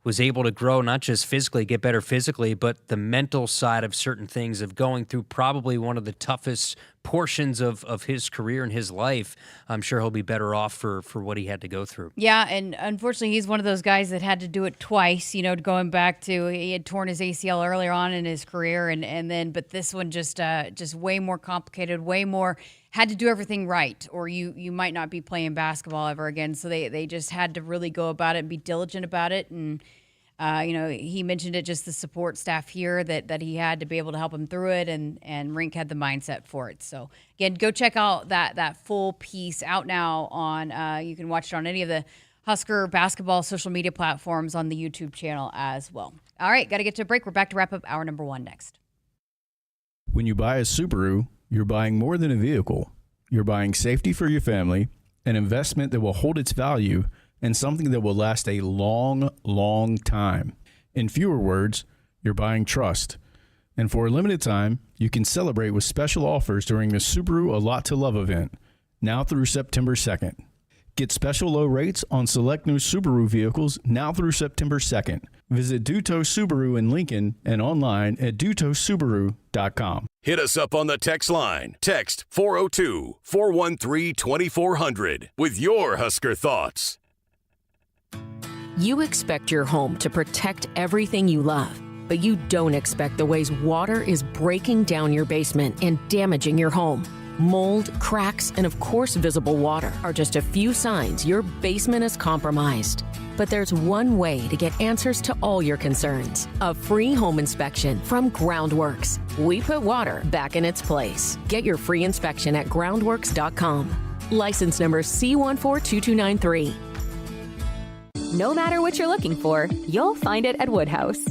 was able to grow, not just physically, get better physically, but the mental side of certain things, of going through probably one of the toughest portions of his career and his life. I'm sure he'll be better off for what he had to go through. Yeah, and unfortunately, he's one of those guys that had to do it twice, going back to, he had torn his ACL earlier on in his career, but this one just way more complicated, way more, had to do everything right, or you might not be playing basketball ever again. So they just had to really go about it and be diligent about it. And he mentioned it, just the support staff here that he had to be able to help him through it, and Rienk had the mindset for it. So again, go check out that full piece out now on, you can watch it on any of the Husker basketball social media platforms, on the YouTube channel as well. All right, got to get to a break. We're back to wrap up hour number 1 next. When you buy a Subaru, you're buying more than a vehicle. You're buying safety for your family, an investment that will hold its value, and something that will last a long, long time. In fewer words, you're buying trust. And for a limited time, you can celebrate with special offers during the Subaru A Lot to Love event, now through September 2nd. Get special low rates on select new Subaru vehicles now through September 2nd. Visit Duto Subaru in Lincoln and online at dutosubaru.com. Hit us up on the text line. Text 402-413-2400 with your Husker thoughts. You expect your home to protect everything you love, but you don't expect the ways water is breaking down your basement and damaging your home. Mold, cracks, and of course visible water are just a few signs your basement is compromised. But there's one way to get answers to all your concerns. A free home inspection from Groundworks. We put water back in its place. Get your free inspection at groundworks.com. License number C142293. No matter what you're looking for, you'll find it at Woodhouse.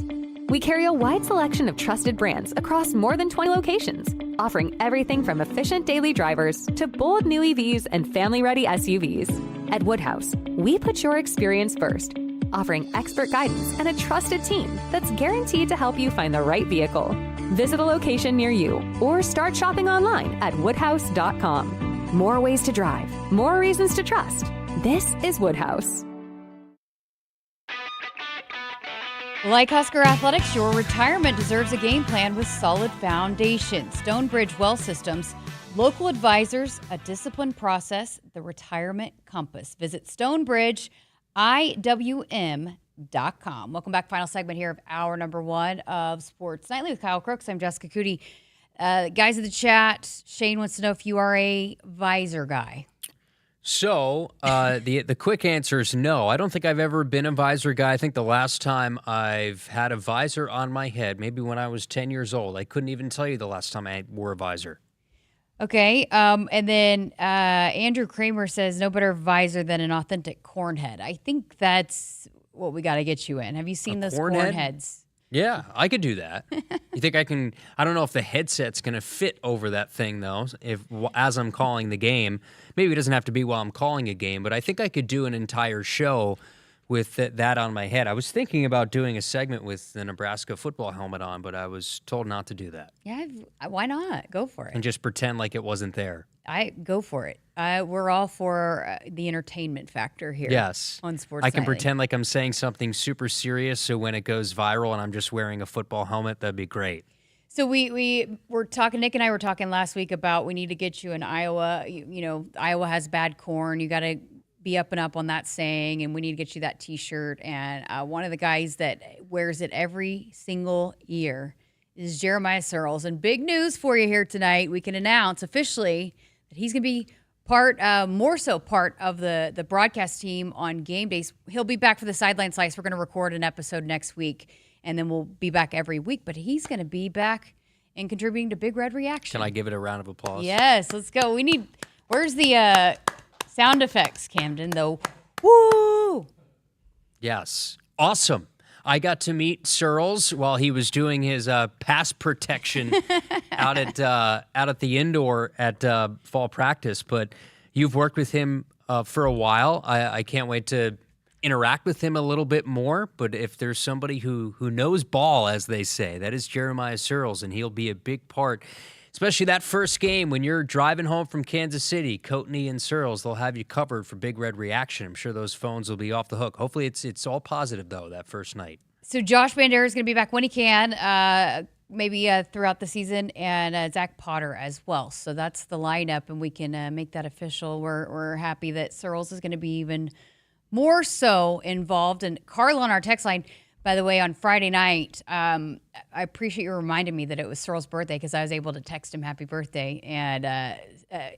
We carry a wide selection of trusted brands across more than 20 locations, offering everything from efficient daily drivers to bold new EVs and family-ready SUVs. At Woodhouse, we put your experience first, offering expert guidance and a trusted team that's guaranteed to help you find the right vehicle. Visit a location near you or start shopping online at woodhouse.com. More ways to drive, more reasons to trust. This is Woodhouse. Like Husker Athletics, your retirement deserves a game plan with solid foundation. Stonebridge Well Systems, local advisors, a disciplined process, the retirement compass. Visit stonebridgeiwm.com sportsnightly.com. Welcome back. Final segment here of hour number 1 of Sports Nightly with Kyle Crooks. I'm Jessica Coody. Guys in the chat, Shane wants to know if you are a visor guy. So the quick answer is no. I don't think I've ever been a visor guy. I think the last time I've had a visor on my head, maybe when I was 10 years old. I couldn't even tell you the last time I wore a visor. Okay, and then Andrew Kramer says no better visor than an authentic corn head. I think that's what we got to get you in. Have you seen those corn heads? Yeah, I could do that. You think I can? I don't know if the headset's going to fit over that thing, though, as I'm calling the game. Maybe it doesn't have to be while I'm calling a game, but I think I could do an entire show with that on my head. I was thinking about doing a segment with the Nebraska football helmet on, but I was told not to do that. Yeah, why not? Go for it. And just pretend like it wasn't there. Go for it. We're all for the entertainment factor here. Yes. On Sports I can Nightly. pretend like I'm saying something super serious, so when it goes viral and I'm just wearing a football helmet, that'd be great. So we were talking, Nick and I were talking last week about we need to get you in Iowa. You know, Iowa has bad corn. You got to be up and up on that saying, and we need to get you that T-shirt. And one of the guys that wears it every single year is Jeremiah Searles. And big news for you here tonight. We can announce officially that he's going to be more so part of the broadcast team on game days. He'll be back for the Sideline Slice. We're going to record an episode next week, and then we'll be back every week. But he's going to be back and contributing to Big Red Reaction. Can I give it a round of applause? Yes, let's go. Where's the sound effects, Camden, though? Woo! Yes. Awesome. I got to meet Searles while he was doing his pass protection out at the indoor at fall practice. But you've worked with him for a while. I can't wait to interact with him a little bit more. But if there's somebody who knows ball, as they say, that is Jeremiah Searles, and he'll be a big part. Especially that first game when you're driving home from Kansas City, Coatney and Searles, they'll have you covered for Big Red Reaction. I'm sure those phones will be off the hook. Hopefully it's all positive, though, that first night. So Josh Bandera is going to be back when he can, maybe throughout the season, and Zach Potter as well. So that's the lineup, and we can make that official. We're happy that Searles is going to be even more so involved. And Carl on our text line, by the way, on Friday night, I appreciate you reminding me that it was Searles' birthday because I was able to text him happy birthday. And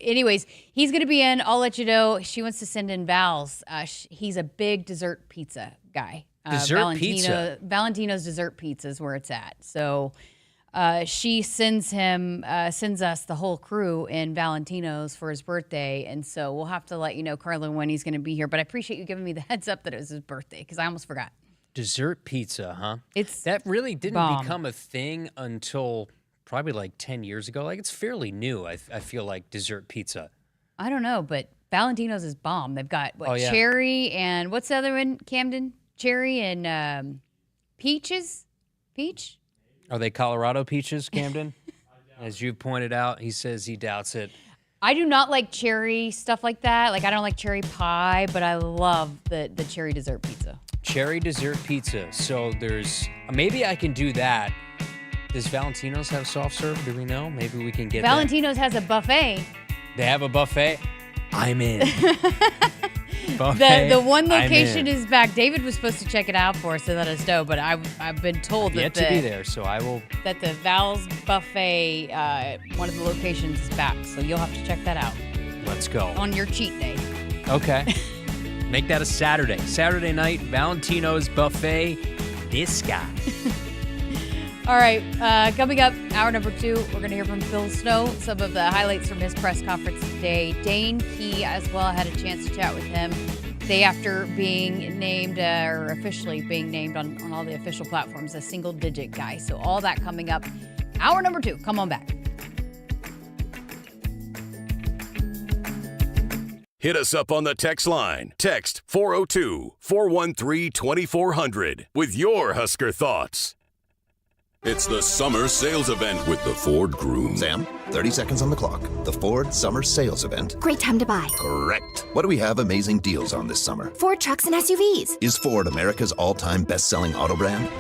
anyways, he's going to be in. I'll let you know. She wants to send in Val's. He's a big dessert pizza guy. Pizza? Valentino's Dessert Pizza is where it's at. So she sends us the whole crew in Valentino's for his birthday. And so we'll have to let you know, Carlin, when he's going to be here. But I appreciate you giving me the heads up that it was his birthday because I almost forgot. Dessert pizza, huh? That really didn't become a thing until probably like 10 years ago. Like, it's fairly new, I feel like, dessert pizza. I don't know, but Valentino's is bomb. They've got cherry and what's the other one, Camden? Cherry and peaches? Peach? Are they Colorado peaches, Camden? As you pointed out, he says he doubts it. I do not like cherry stuff like that. Like, I don't like cherry pie, but I love the cherry dessert pizza. Cherry dessert pizza. So maybe I can do that. Does Valentino's have soft serve? Do we know? Maybe we can get Valentino's has a buffet. They have a buffet? I'm in. Buffet, the one location is back. David was supposed to check it out for us to let us know, but I've been told yet to be there, so I will. That the Val's buffet, one of the locations is back, so you'll have to check that out. Let's go on your cheat day. Okay, make that a Saturday. Saturday night, Valentino's buffet. This guy. All right, coming up, hour number 2, we're going to hear from Phil Snow, some of the highlights from his press conference today. Dane Key as well. I had a chance to chat with him day after being named, or officially being named on all the official platforms, a single-digit guy. So all that coming up. Hour number 2, come on back. Hit us up on the text line. Text 402-413-2400 with your Husker thoughts. It's the summer sales event with the Ford Groom. Sam, 30 seconds on the clock. The Ford Summer Sales Event. Great time to buy. Correct. What do we have amazing deals on this summer? Ford trucks and SUVs. Is Ford America's all-time best-selling auto brand?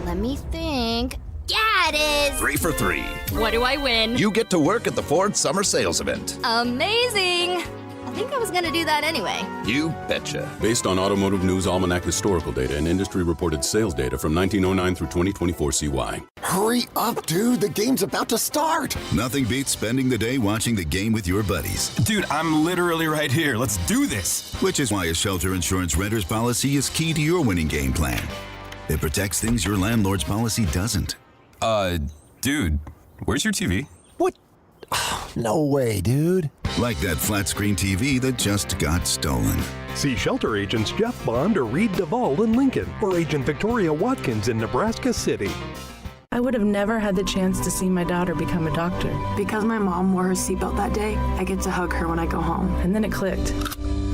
Let me think. Yeah, it is. 3 for 3. What do I win? You get to work at the Ford Summer Sales Event. Amazing. think I was gonna do that anyway. You betcha. Based on Automotive News Almanac historical data and industry-reported sales data from 1909 through 2024 CY. Hurry up, dude. The game's about to start. Nothing beats spending the day watching the game with your buddies. Dude, I'm literally right here. Let's do this. Which is why a shelter insurance renter's policy is key to your winning game plan. It protects things your landlord's policy doesn't. Dude, where's your TV? What? No way, dude. Like that flat screen TV that just got stolen. See shelter agents Jeff Bond or Reed Duvall in Lincoln, or Agent Victoria Watkins in Nebraska City. I would have never had the chance to see my daughter become a doctor. Because my mom wore her seatbelt that day, I get to hug her when I go home. And then it clicked.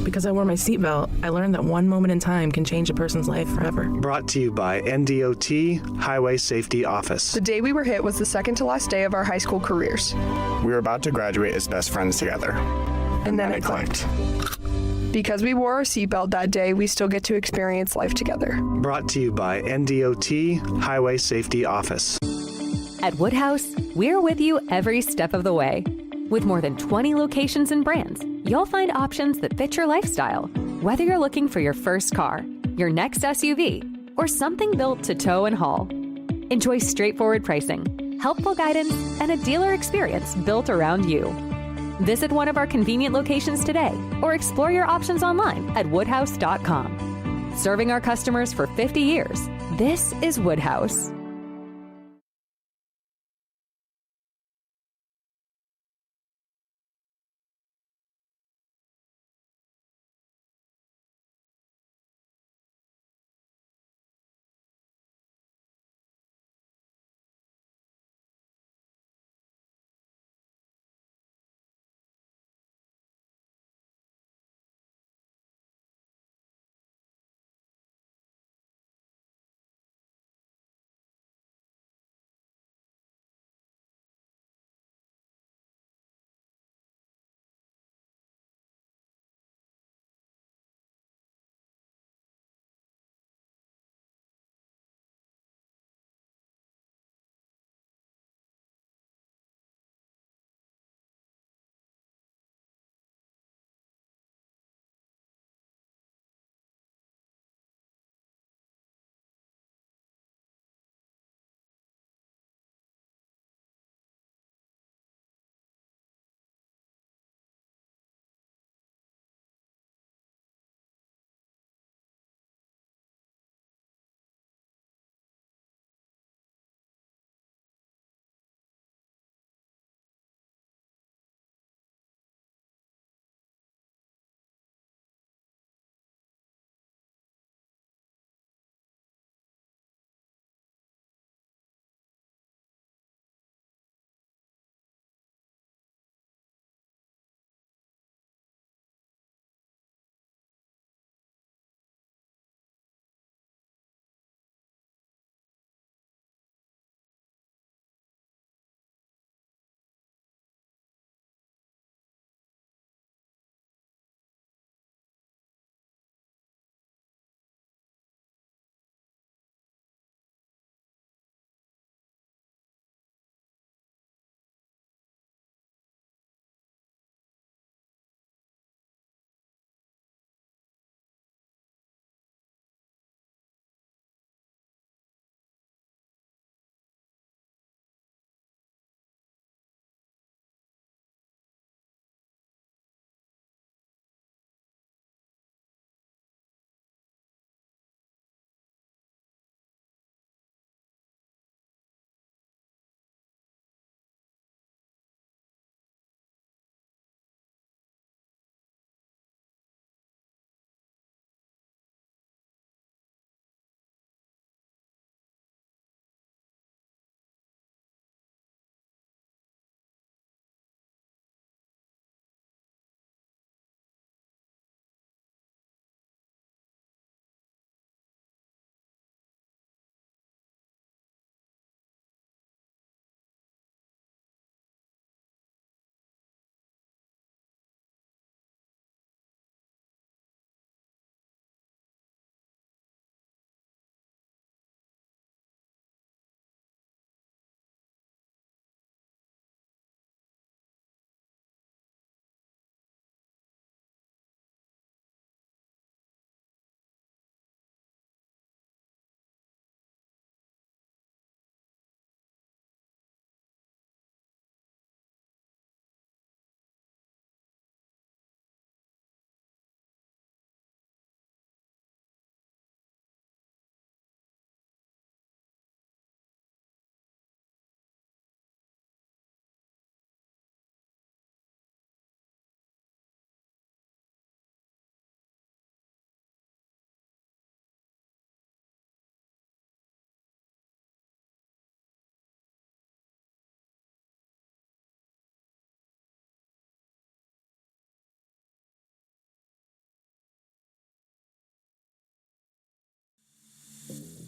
Because I wore my seatbelt, I learned that one moment in time can change a person's life forever. Brought to you by NDOT Highway Safety Office. The day we were hit was the second to last day of our high school careers. We were about to graduate as best friends together. And then it clicked. Because we wore our seatbelt that day, we still get to experience life together. Brought to you by NDOT Highway Safety Office. At Woodhouse, we're with you every step of the way. With more than 20 locations and brands, you'll find options that fit your lifestyle. Whether you're looking for your first car, your next SUV, or something built to tow and haul. Enjoy straightforward pricing, helpful guidance, and a dealer experience built around you. Visit one of our convenient locations today or explore your options online at woodhouse.com. Serving our customers for 50 years, this is Woodhouse.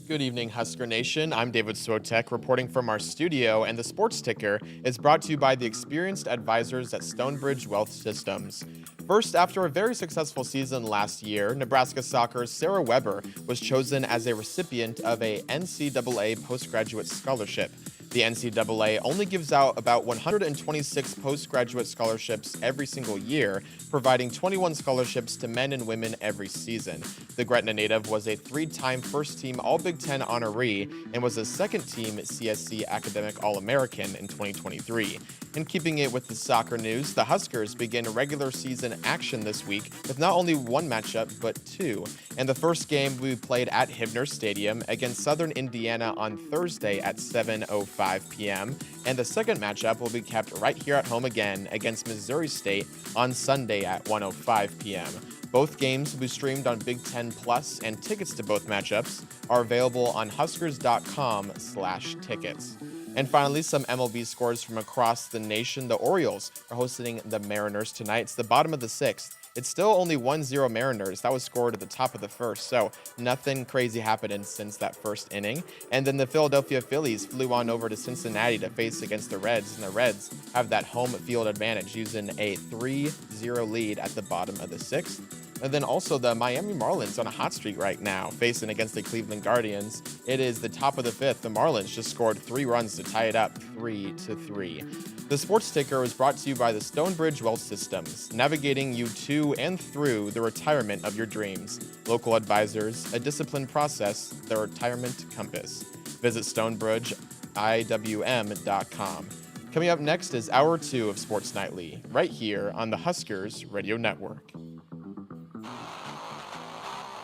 Good evening, Husker Nation. I'm David Swotek reporting from our studio, and the Sports Ticker is brought to you by the experienced advisors at Stonebridge Wealth Systems. First, after a very successful season last year, Nebraska soccer's Sarah Weber was chosen as a recipient of a NCAA postgraduate scholarship. The NCAA only gives out about 126 postgraduate scholarships every single year, providing 21 scholarships to men and women every season. The Gretna native was a 3-time first-team All-Big Ten honoree and was a second-team CSC Academic All-American in 2023. And keeping it with the soccer news, the Huskers begin regular season action this week with not only one matchup, but two. And the first game will be played at Hibner Stadium against Southern Indiana on Thursday at 7:05 p.m. And the second matchup will be kept right here at home again against Missouri State on Sunday at 1:05 p.m. Both games will be streamed on Big Ten Plus, and tickets to both matchups are available on huskers.com/tickets. And finally, some MLB scores from across the nation. The Orioles are hosting the Mariners tonight. It's the bottom of the 6th. It's still only 1-0 Mariners. That was scored at the top of the first, so nothing crazy happened since that first inning. And then the Philadelphia Phillies flew on over to Cincinnati to face against the Reds, and the Reds have that home field advantage using a 3-0 lead at the bottom of the 6th. And then also the Miami Marlins on a hot streak right now, facing against the Cleveland Guardians. It is the top of the 5th. The Marlins just scored 3 runs to tie it up 3-3. The Sports Ticker was brought to you by the Stonebridge Wealth Systems, navigating you to and through the retirement of your dreams. Local advisors, a disciplined process, the retirement compass. Visit StonebridgeIWM.com. Coming up next is Hour 2 of Sports Nightly, right here on the Huskers Radio Network.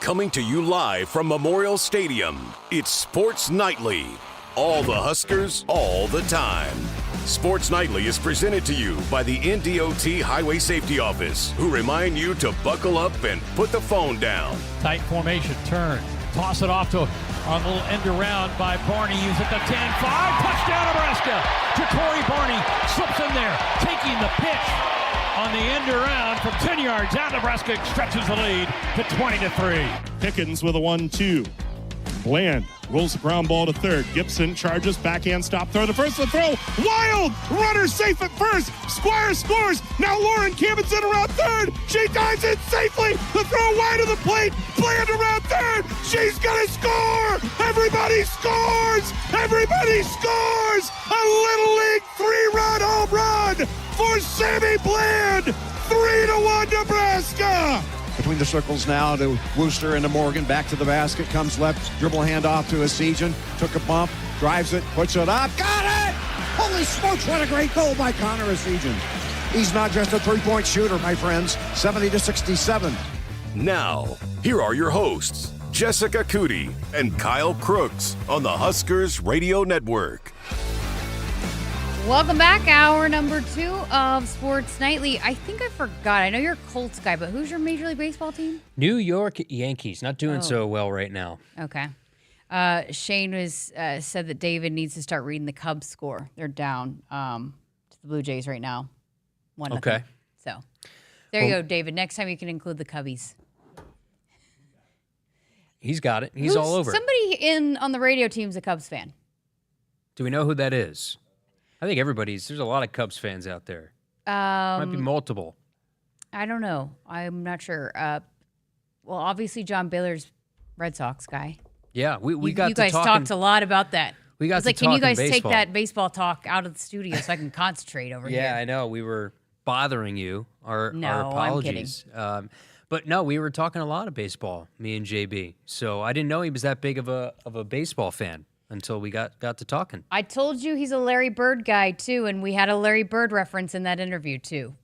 Coming to you live from Memorial Stadium, it's Sports Nightly. All the Huskers, all the time. Sports Nightly is presented to you by the NDOT Highway Safety Office, who remind you to buckle up and put the phone down. Tight formation, turn, toss it off to a little end around by Barney. Use it to 10-5, touchdown Nebraska. Jatori Barney slips in there, taking the pitch on the end around from 10 yards out. Nebraska stretches the lead to 20-3. Pickens with a 1-2. Bland rolls the ground ball to third. Gibson charges, backhand stop, throw to first, the throw, wild, runner safe at first, Squire scores, now Lauren Cammon's in around third, she dives in safely, the throw wide of the plate, Bland around third, she's gonna score, everybody scores, a Little League 3-run home run for Sammy Bland, 3-1 Nebraska. Between the circles now to Wooster and to Morgan. Back to the basket. Comes left. Dribble handoff to Asijan. Took a bump. Drives it. Puts it up. Got it! Holy smokes, what a great goal by Connor Asijan. He's not just a three-point shooter, my friends. 70-67. Now, here are your hosts, Jessica Coody and Kyle Crooks on the Huskers Radio Network. Welcome back. Hour number 2 of Sports Nightly. I think I forgot. I know you're a Colts guy, but who's your Major League Baseball team? New York Yankees. Not doing so well right now. Okay. Shane was said that David needs to start reading the Cubs score. They're down to the Blue Jays right now. 1-0. Okay. So there you go, David. Next time you can include the Cubbies. He's got it. He's all over it. Somebody on the radio team's a Cubs fan. Do we know who that is? I think there's a lot of Cubs fans out there. Might be multiple. I don't know. I'm not sure. Well, obviously John Baylor's Red Sox guy. Yeah, we You got to guys talked a lot about that. We got I was to like, can you guys baseball. take that baseball talk out of the studio so I can concentrate over here? Yeah, I know. We were bothering you. Our apologies. I'm kidding. But no, we were talking a lot of baseball, me and JB. So I didn't know he was that big of a baseball fan until we got to talking. I told you he's a Larry Bird guy, too, and we had a Larry Bird reference in that interview, too.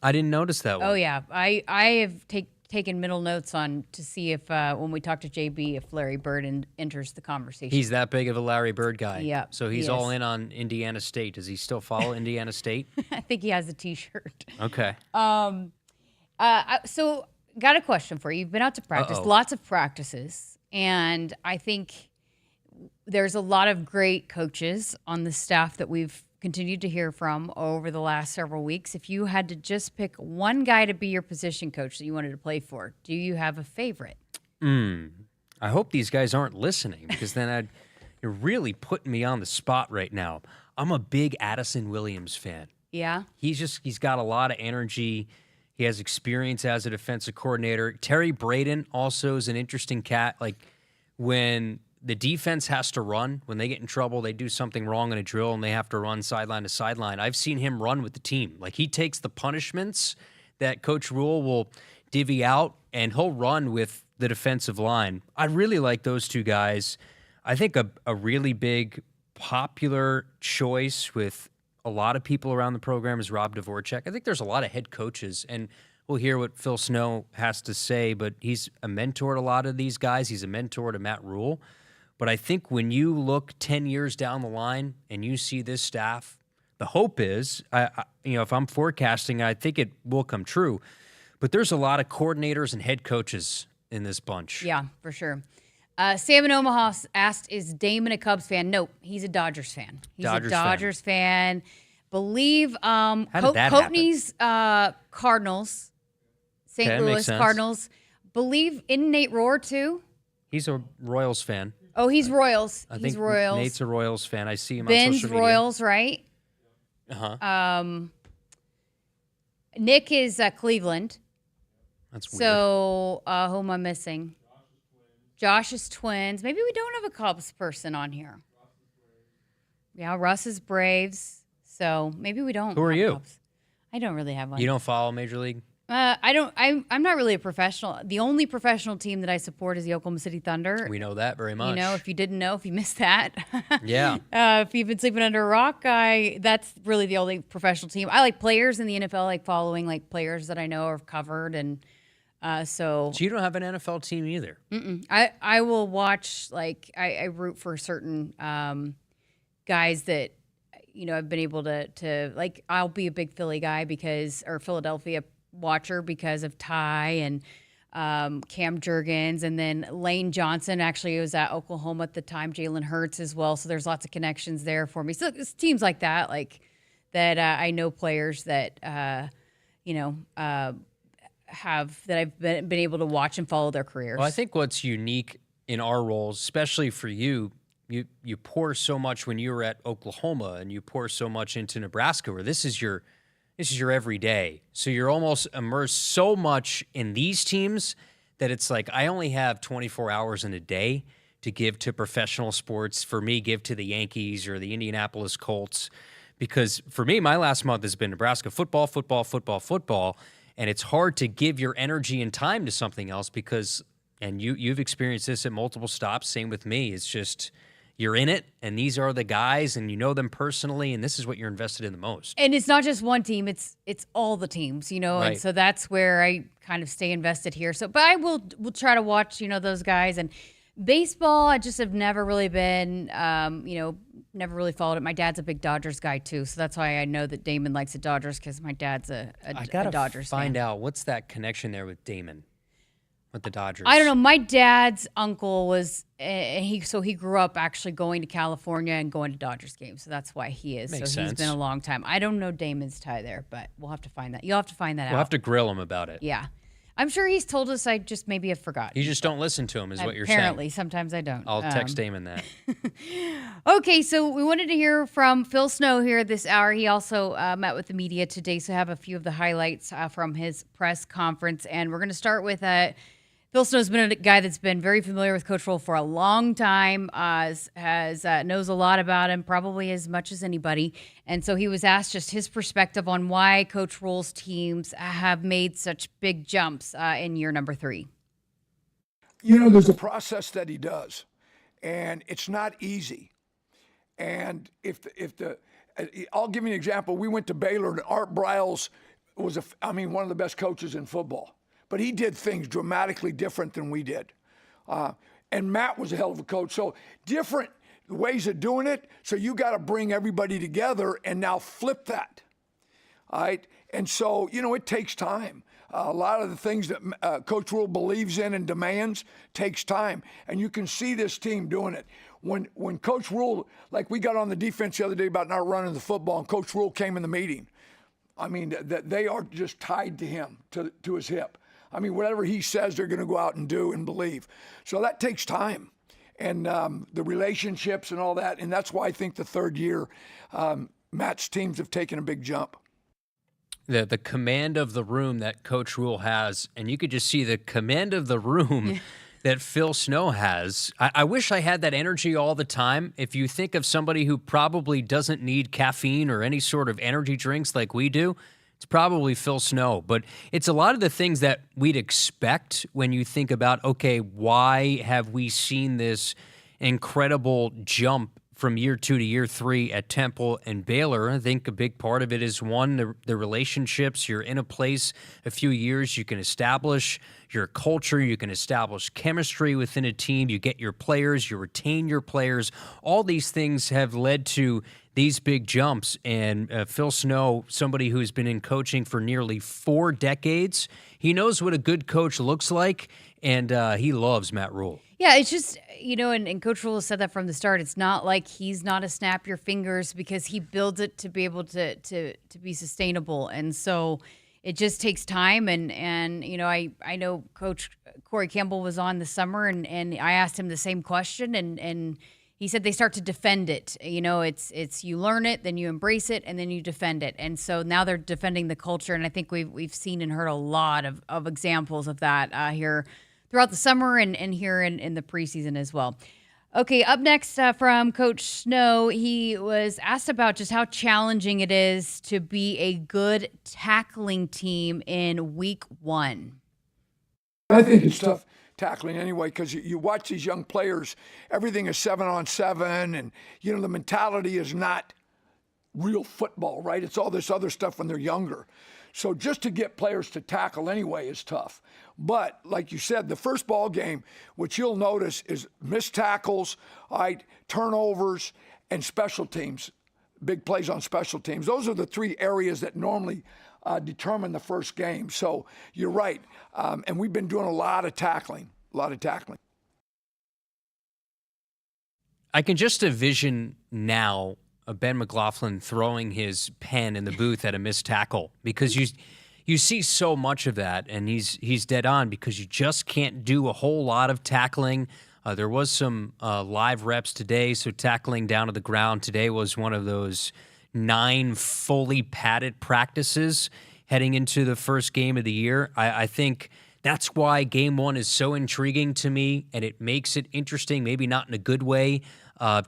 I didn't notice that one. Oh, yeah. I have taken mental notes on to see if, when we talk to JB, if Larry Bird enters the conversation. He's that big of a Larry Bird guy. Yeah. So he's all in on Indiana State. Does he still follow Indiana State? I think he has a T-shirt. Okay. So got a question for you. You've been out to practice, lots of practices, and I think there's a lot of great coaches on the staff that we've continued to hear from over the last several weeks. If you had to just pick one guy to be your position coach that you wanted to play for, do you have a favorite? I hope these guys aren't listening, because then you're really putting me on the spot right now. I'm a big Addison Williams fan. Yeah. He's got a lot of energy. He has experience as a defensive coordinator. Terry Braden also is an interesting cat. Like, when the defense has to run, when they get in trouble, they do something wrong in a drill and they have to run sideline to sideline. I've seen him run with the team. Like, he takes the punishments that Coach Rule will divvy out, and he'll run with the defensive line. I really like those two guys. I think a really big popular choice with a lot of people around the program is Rob Dvorak. I think there's a lot of head coaches, and we'll hear what Phil Snow has to say, but he's a mentor to a lot of these guys. He's a mentor to Matt Rule. But I think when you look 10 years down the line and you see this staff, the hope is, if I'm forecasting, I think it will come true. But there's a lot of coordinators and head coaches in this bunch. Yeah, for sure. Sam in Omaha asked, is Damon a Cubs fan? Nope, he's a Dodgers fan. He's a Dodgers fan. Believe Coatney's Cardinals, St. Louis Cardinals. Believe in Nate Rohr too. He's a Royals fan. Oh, he's Royals. I he's think Royals. Nate's a Royals fan. I see him Ben's on social media. Royals, right? Uh-huh. Nick is Cleveland. That's weird. So who am I missing? Josh's Twins. Maybe we don't have a Cubs person on here. Yeah, Russ is Braves. So maybe we don't. Who are you? Cubs. I don't really have one. You don't follow Major League? I'm not really a professional. The only professional team that I support is the Oklahoma City Thunder. We know that very much. You know, if you didn't know, if you missed that. Yeah. If you've been sleeping under a rock, that's really the only professional team. I like players in the NFL, like following like players that I know are covered, and so you don't have an NFL team either. Mm-mm. I will watch, like I root for certain guys that I've been able to like. I'll be a big Philly guy or Philadelphia watcher because of Ty and Cam Jurgens, and then Lane Johnson actually was at Oklahoma at the time, Jalen Hurts as well. So there's lots of connections there for me. So it's teams like that, I know players that have that I've been able to watch and follow their careers. Well, I think what's unique in our roles, especially for you pour so much when you were at Oklahoma, and you pour so much into Nebraska, where this is your everyday. So you're almost immersed so much in these teams that it's like, I only have 24 hours in a day to give to professional sports. For me, give to the Yankees or the Indianapolis Colts. Because for me, my last month has been Nebraska football, and it's hard to give your energy and time to something else because, and you've experienced this at multiple stops, same with me, it's just, you're in it, and these are the guys, and you know them personally, and this is what you're invested in the most. And it's not just one team; it's all the teams, Right. And so that's where I kind of stay invested here. So, but we'll try to watch, those guys. And baseball, I just have never really been, never really followed it. My dad's a big Dodgers guy too, so that's why I know that Damon likes the Dodgers, because my dad's a Dodgers fan. Find out what's that connection there with Damon. With the Dodgers. I don't know. My dad's uncle was he grew up actually going to California and going to Dodgers games, so that's why he is. Makes so he's sense. been a long time. I don't know Damon's tie there, but we'll have to find that. You'll have to find that out. We'll have to grill him about it. Yeah, I'm sure he's told us. I just maybe have forgotten. You just don't listen to him, is what you're saying. Apparently, sometimes I don't. I'll text Damon that. Okay, so we wanted to hear from Phil Snow here this hour. He also met with the media today, so I have a few of the highlights from his press conference, and we're going to start with Phil Snow's been a guy that's been very familiar with Coach Rule for a long time, knows a lot about him, probably as much as anybody. And so he was asked just his perspective on why Coach Rule's teams have made such big jumps in year number 3. There's a process that he does, and it's not easy. And I'll give you an example. We went to Baylor, and Art Briles was one of the best coaches in football. But he did things dramatically different than we did. And Matt was a hell of a coach. So different ways of doing it. So you got to bring everybody together and now flip that. All right? And so, it takes time. A lot of the things that Coach Rule believes in and demands takes time. And you can see this team doing it. When Coach Rule, like we got on the defense the other day about not running the football, and Coach Rule came in the meeting. They are just tied to him, to his hip. I mean, whatever he says, they're going to go out and do and believe. So that takes time. And the relationships and all that. And that's why I think the third year, Matt's teams have taken a big jump. The command of the room that Coach Rule has, and you could just see the command of the room that Phil Snow has. I wish I had that energy all the time. If you think of somebody who probably doesn't need caffeine or any sort of energy drinks like we do, it's probably Phil Snow. But it's a lot of the things that we'd expect when you think about, okay, why have we seen this incredible jump from year 2 to year 3 at Temple and Baylor? I think a big part of it is, one, the relationships. You're in a place a few years, you can establish your culture, you can establish chemistry within a team, you get your players, you retain your players. All these things have led to these big jumps. And Phil Snow, somebody who's been in coaching for nearly 4 decades, he knows what a good coach looks like, and he loves Matt Rule. Yeah, it's just, and Coach Rule has said that from the start. It's not like he's not a snap your fingers, because he builds it to be able to be sustainable. And so it just takes time. And I know Coach Corey Campbell was on this summer, and I asked him the same question, and he said they start to defend it. It's you learn it, then you embrace it, and then you defend it. And so now they're defending the culture, and I think we've seen and heard a lot of examples of that here throughout the summer and here in the preseason as well. Okay, up next from Coach Snow, he was asked about just how challenging it is to be a good tackling team in week 1. I think it's tough tackling anyway, because you watch these young players, everything is 7-on-7, and the mentality is not real football, right? It's all this other stuff when they're younger. So just to get players to tackle anyway is tough. But like you said, the first ball game, what you'll notice is missed tackles, right, turnovers, and special teams, big plays on special teams. Those are the 3 areas that normally determine the first game. So you're right. And we've been doing a lot of tackling. I can just envision now Ben McLaughlin throwing his pen in the booth at a missed tackle, because you see so much of that, and he's dead on, because you just can't do a whole lot of tackling. There was some live reps today, so tackling down to the ground today was one of those 9 fully padded practices heading into the first game of the year. I think that's why game 1 is so intriguing to me, and it makes it interesting, maybe not in a good way,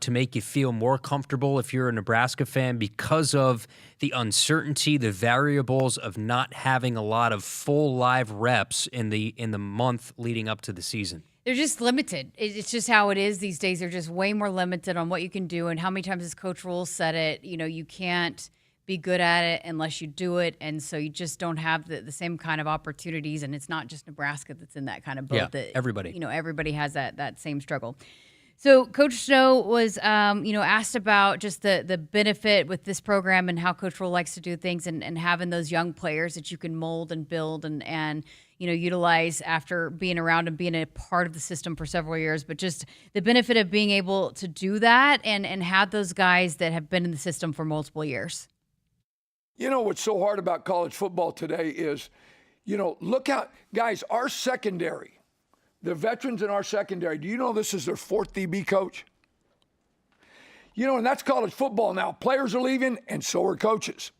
to make you feel more comfortable if you're a Nebraska fan, because of the uncertainty, the variables of not having a lot of full live reps in the month leading up to the season. They're just limited. It's just how it is these days. They're just way more limited on what you can do. And how many times has Coach Rule said it? You can't be good at it unless you do it. And so you just don't have the same kind of opportunities. And it's not just Nebraska that's in that kind of boat. Yeah, everybody. Everybody has that same struggle. So Coach Snow was, asked about just the benefit with this program and how Coach Rule likes to do things, and having those young players that you can mold and build and utilize after being around and being a part of the system for several years. But just the benefit of being able to do that and have those guys that have been in the system for multiple years. What's so hard about college football today is, look out, guys, our secondary, the veterans in our secondary, do you know this is their 4th DB coach? And that's college football now. Players are leaving, and so are coaches.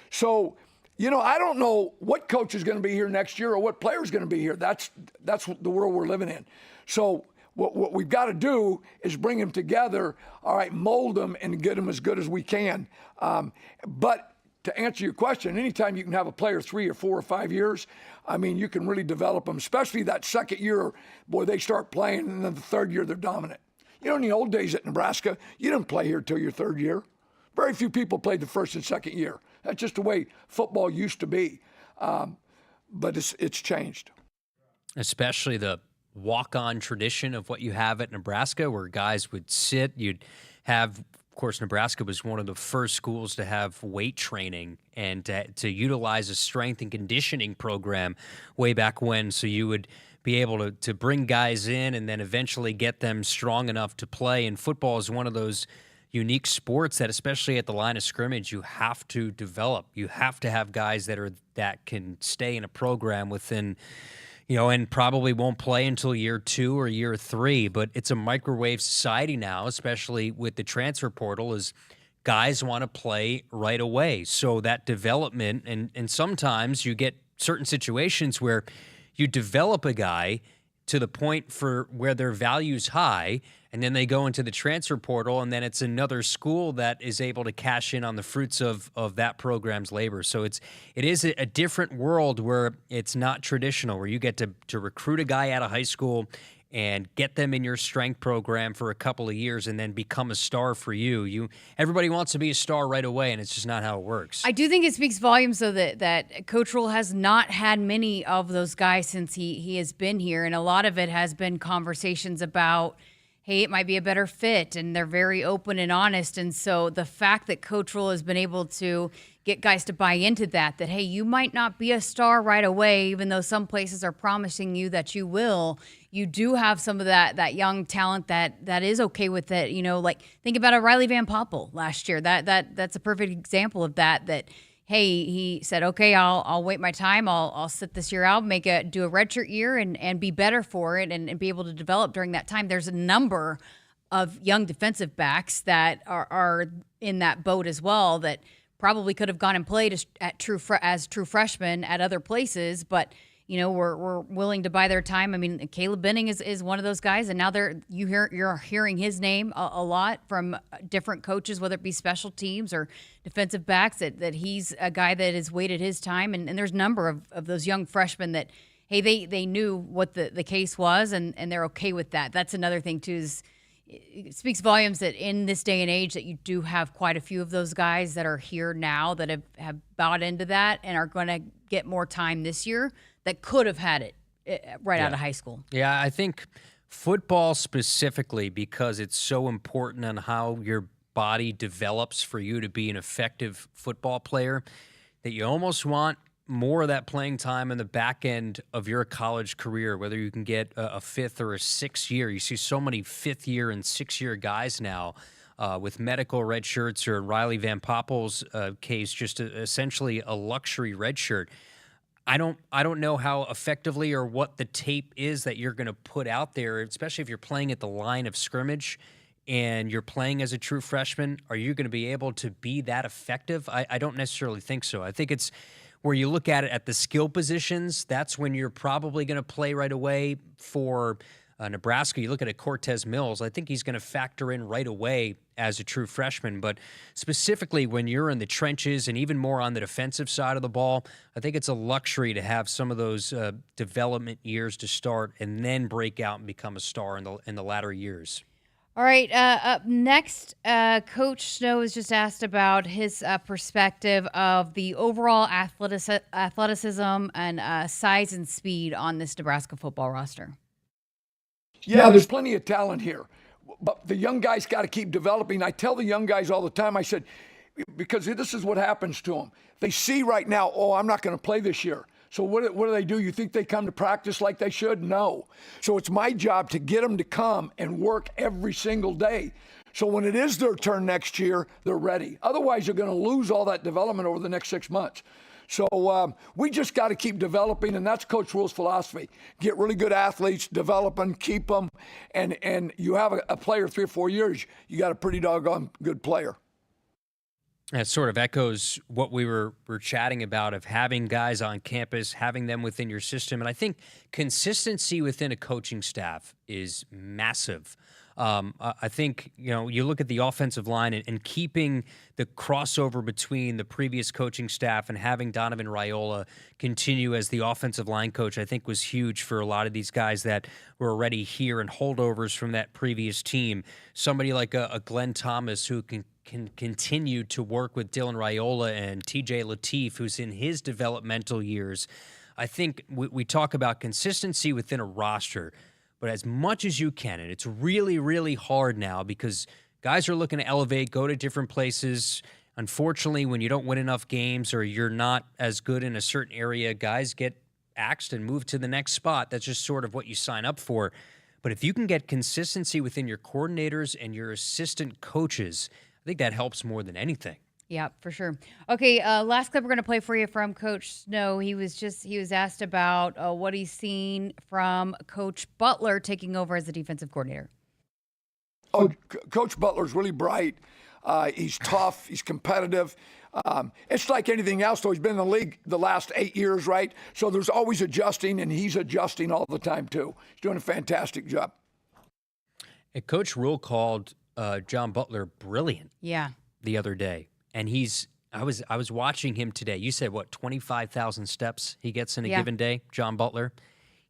So, I don't know what coach is going to be here next year or what player is going to be here. That's the world we're living in. So what we've got to do is bring them together, all right, mold them and get them as good as we can. But to answer your question, anytime you can have a player 3 or 4 or 5 years, you can really develop them, especially that second year, boy, they start playing, and then the third year they're dominant. In the old days at Nebraska, you didn't play here till your 3rd year. Very few people played the 1st and 2nd year. That's just the way football used to be. But it's changed. Especially the walk-on tradition of what you have at Nebraska, where guys would sit, you'd have... Of course, Nebraska was one of the first schools to have weight training and to utilize a strength and conditioning program way back when. So you would be able to bring guys in and then eventually get them strong enough to play. And football is one of those unique sports that, especially at the line of scrimmage, you have to develop. You have to have guys that can stay in a program within, and probably won't play until year 2 or year 3. But it's a microwave society now, especially with the transfer portal, is guys want to play right away. So that development, and sometimes you get certain situations where you develop a guy to the point for where their value's high, and then they go into the transfer portal, and then it's another school that is able to cash in on the fruits of that program's labor. So it is a different world where it's not traditional, where you get to recruit a guy out of high school and get them in your strength program for a couple of years and then become a star for you. Everybody wants to be a star right away, and it's just not how it works. I do think it speaks volumes, though, that Coach Rule has not had many of those guys since he has been here, and a lot of it has been conversations about, hey, it might be a better fit, and they're very open and honest. And so the fact that Coach Rule has been able to get guys to buy into that, hey, you might not be a star right away, even though some places are promising you that you will. You do have some of that young talent that is okay with it. Like think about a Riley Van Poppel last year. That's a perfect example of that. Hey, he said, okay, I'll wait my time. I'll sit this year out, do a redshirt year and be better for it and be able to develop during that time. There's a number of young defensive backs that are in that boat as well that probably could have gone and played as true freshmen at other places, but we're willing to buy their time. I mean, Caleb Benning is one of those guys, and now you're hearing his name a lot from different coaches, whether it be special teams or defensive backs, that he's a guy that has waited his time. And there's a number of those young freshmen that, hey, they knew what the case was, and they're okay with that. That's another thing too, is it speaks volumes that in this day and age that you do have quite a few of those guys that are here now that have bought into that and are going to get more time this year that could have had it right out of high school. Yeah, I think football specifically, because it's so important on how your body develops for you to be an effective football player, that you almost want more of that playing time in the back end of your college career, whether you can get a 5th or a 6th year. You see so many 5th year and 6th year guys now with medical red shirts, or Riley Van Poppel's case, just essentially a luxury red shirt. I don't know how effectively or what the tape is that you're going to put out there, especially if you're playing at the line of scrimmage and you're playing as a true freshman. Are you going to be able to be that effective? I don't necessarily think so. I think it's where you look at it at the skill positions. That's when you're probably going to play right away. For Nebraska, you look at Cortez Mills, I think he's going to factor in right away as a true freshman. But specifically when you're in the trenches and even more on the defensive side of the ball, I think it's a luxury to have some of those development years to start and then break out and become a star in the latter years. All right, up next, Coach Snow was just asked about his perspective of the overall athleticism and size and speed on this Nebraska football roster. Yeah, there's plenty of talent here, but the young guys got to keep developing. I tell the young guys all the time, I said, because this is what happens to them. They see right now, I'm not going to play this year. So what do? You think they come to practice like they should? No. So it's my job to get them to come and work every single day. So when it is their turn next year, they're ready. Otherwise, you're going to lose all that development over the next 6 months. So we just got to keep developing, and that's Coach Rule's philosophy. Get really good athletes, develop them, keep them, and you have a player 3 or 4 years, you got a pretty doggone good player. That sort of echoes what we were chatting about, of having guys on campus, having them within your system. And I think consistency within a coaching staff is massive. I think, you look at the offensive line and keeping the crossover between the previous coaching staff and having Donovan Raiola continue as the offensive line coach, I think was huge for a lot of these guys that were already here and holdovers from that previous team. Somebody like a Glenn Thomas who can continue to work with Dylan Raiola and TJ Lateef, who's in his developmental years. I think we talk about consistency within a roster, but as much as you can, and it's really, really hard now because guys are looking to elevate, go to different places. Unfortunately, when you don't win enough games or you're not as good in a certain area, guys get axed and moved to the next spot. That's just sort of what you sign up for. But if you can get consistency within your coordinators and your assistant coaches, think that helps more than anything. Yeah, for sure. Okay, last clip we're going to play for you from Coach Snow. He was asked about what he's seen from Coach Butler taking over as the defensive coordinator. Oh, Coach Butler's really bright. He's tough. He's competitive. It's like anything else, though. He's been in the league the last 8 years, right? So there's always adjusting, and he's adjusting all the time, too. He's doing a fantastic job. And Coach Rule called John Butler brilliant the other day. And I was watching him today. You said, 25,000 steps he gets in a given day, John Butler?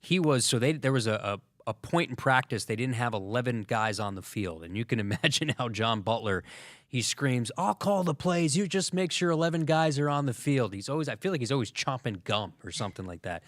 There was a point in practice, they didn't have 11 guys on the field. And you can imagine how John Butler, he screams, "I'll call the plays. You just make sure 11 guys are on the field." I feel like he's always chomping gum or something like that.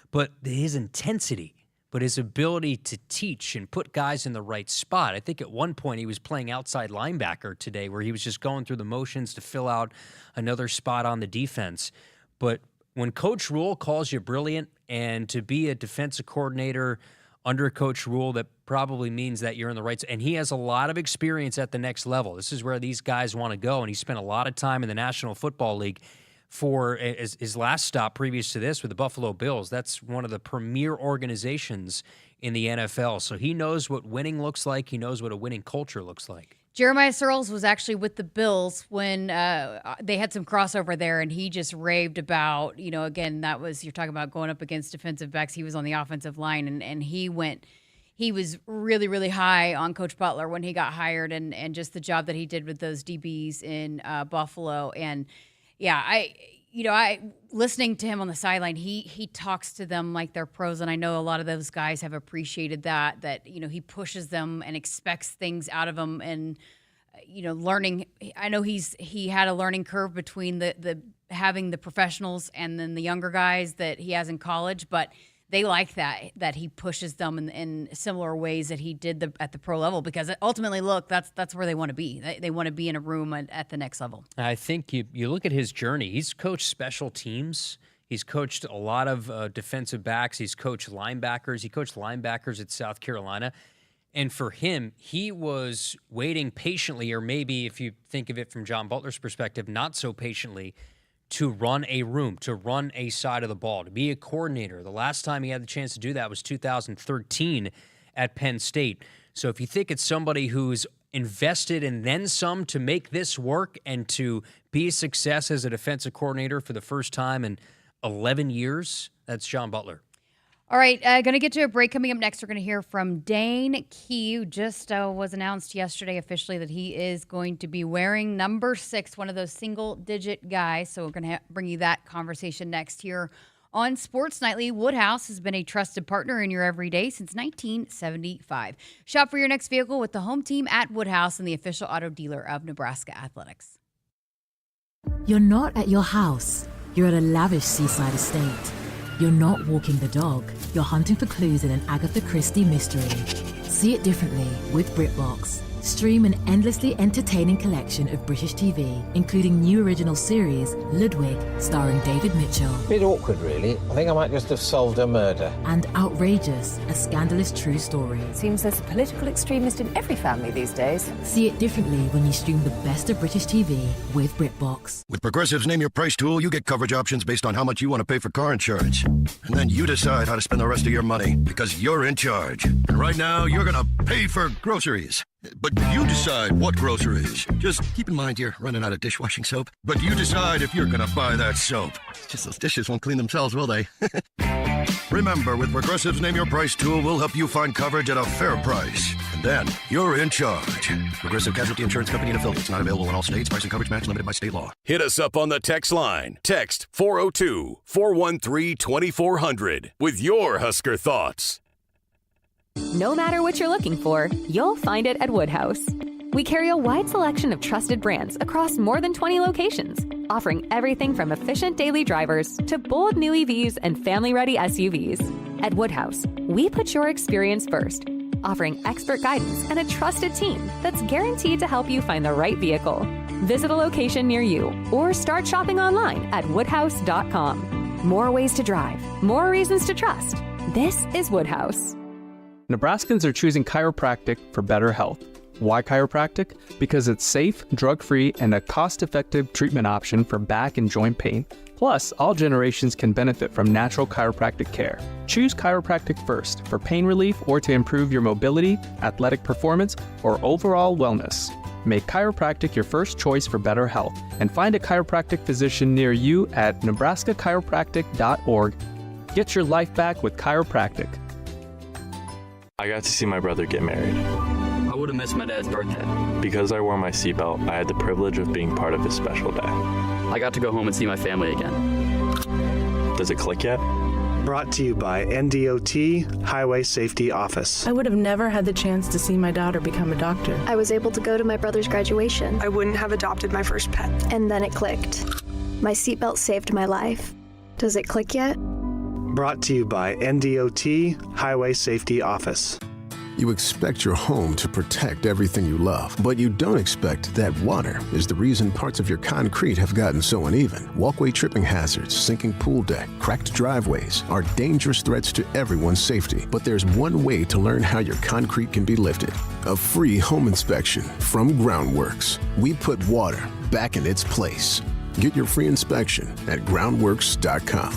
But his intensity, but his ability to teach and put guys in the right spot. I think at one point he was playing outside linebacker today where he was just going through the motions to fill out another spot on the defense. But when Coach Rule calls you brilliant, and to be a defensive coordinator under Coach Rule, that probably means that you're in the right. And he has a lot of experience at the next level. This is where these guys want to go. And he spent a lot of time in the National Football League for his last stop previous to this with the Buffalo Bills. That's one of the premier organizations in the NFL. So he knows what winning looks like. He knows what a winning culture looks like. Jeremiah Searles was actually with the Bills when they had some crossover there, and he just raved about, again, you're talking about going up against defensive backs. He was on the offensive line, and he was really, really high on Coach Butler when he got hired, and just the job that he did with those DBs in Buffalo. And yeah, I listening to him on the sideline, he talks to them like they're pros, and I know a lot of those guys have appreciated that he pushes them and expects things out of them, and learning. I know he had a learning curve between the having the professionals and then the younger guys that he has in college, but they like that he pushes them in similar ways that he did at the pro level, because ultimately, look, that's where they want to be. They want to be in a room at the next level. I think you look at his journey. He's coached special teams. He's coached a lot of defensive backs. He's coached linebackers. He coached linebackers at South Carolina. And for him, he was waiting patiently, or maybe if you think of it from John Butler's perspective, not so patiently, to run a room, to run a side of the ball, to be a coordinator. The last time he had the chance to do that was 2013 at Penn State. So if you think it's somebody who's invested and then some to make this work and to be a success as a defensive coordinator for the first time in 11 years, that's John Butler. All right, going to get to a break. Coming up next, we're going to hear from Dne Key, who just was announced yesterday officially that he is going to be wearing number 6, one of those single-digit guys. So we're going to bring you that conversation next here on Sports Nightly. Woodhouse has been a trusted partner in your everyday since 1975. Shop for your next vehicle with the home team at Woodhouse and the official auto dealer of Nebraska Athletics. You're not at your house. You're at a lavish seaside estate. You're not walking the dog. You're hunting for clues in an Agatha Christie mystery. See it differently with BritBox. Stream an endlessly entertaining collection of British TV, including new original series, Ludwig, starring David Mitchell. Bit awkward, really. I think I might just have solved a murder. And Outrageous, a scandalous true story. Seems there's a political extremist in every family these days. See it differently when you stream the best of British TV with BritBox. With Progressive's Name Your Price tool, you get coverage options based on how much you want to pay for car insurance. And then you decide how to spend the rest of your money, because you're in charge. And right now, you're going to pay for groceries. But you decide what groceries. Just keep in mind you're running out of dishwashing soap. But you decide if you're going to buy that soap. Just those dishes won't clean themselves, will they? Remember, with Progressive's Name Your Price tool, we'll help you find coverage at a fair price. And then you're in charge. Progressive Casualty Insurance Company and affiliates. Not available in all states. Price and coverage match limited by state law. Hit us up on the text line. Text 402-413-2400 with your Husker thoughts. No matter what you're looking for, you'll find it at Woodhouse. We carry a wide selection of trusted brands across more than 20 locations, offering everything from efficient daily drivers to bold new EVs and family-ready SUVs. At Woodhouse, we put your experience first, offering expert guidance and a trusted team that's guaranteed to help you find the right vehicle. Visit a location near you or start shopping online at woodhouse.com. More ways to drive, more reasons to trust. This is Woodhouse. Nebraskans are choosing chiropractic for better health. Why chiropractic? Because it's safe, drug-free, and a cost-effective treatment option for back and joint pain. Plus, all generations can benefit from natural chiropractic care. Choose chiropractic first for pain relief or to improve your mobility, athletic performance, or overall wellness. Make chiropractic your first choice for better health, and find a chiropractic physician near you at nebraskachiropractic.org. Get your life back with chiropractic. I got to see my brother get married. I would have missed my dad's birthday. Because I wore my seatbelt, I had the privilege of being part of his special day. I got to go home and see my family again. Does it click yet? Brought to you by NDOT Highway Safety Office. I would have never had the chance to see my daughter become a doctor. I was able to go to my brother's graduation. I wouldn't have adopted my first pet. And then it clicked. My seatbelt saved my life. Does it click yet? Brought to you by NDOT Highway Safety Office. You expect your home to protect everything you love, but you don't expect that water is the reason parts of your concrete have gotten so uneven. Walkway tripping hazards, sinking pool deck, cracked driveways are dangerous threats to everyone's safety. But there's one way to learn how your concrete can be lifted. A free home inspection from Groundworks. We put water back in its place. Get your free inspection at groundworks.com.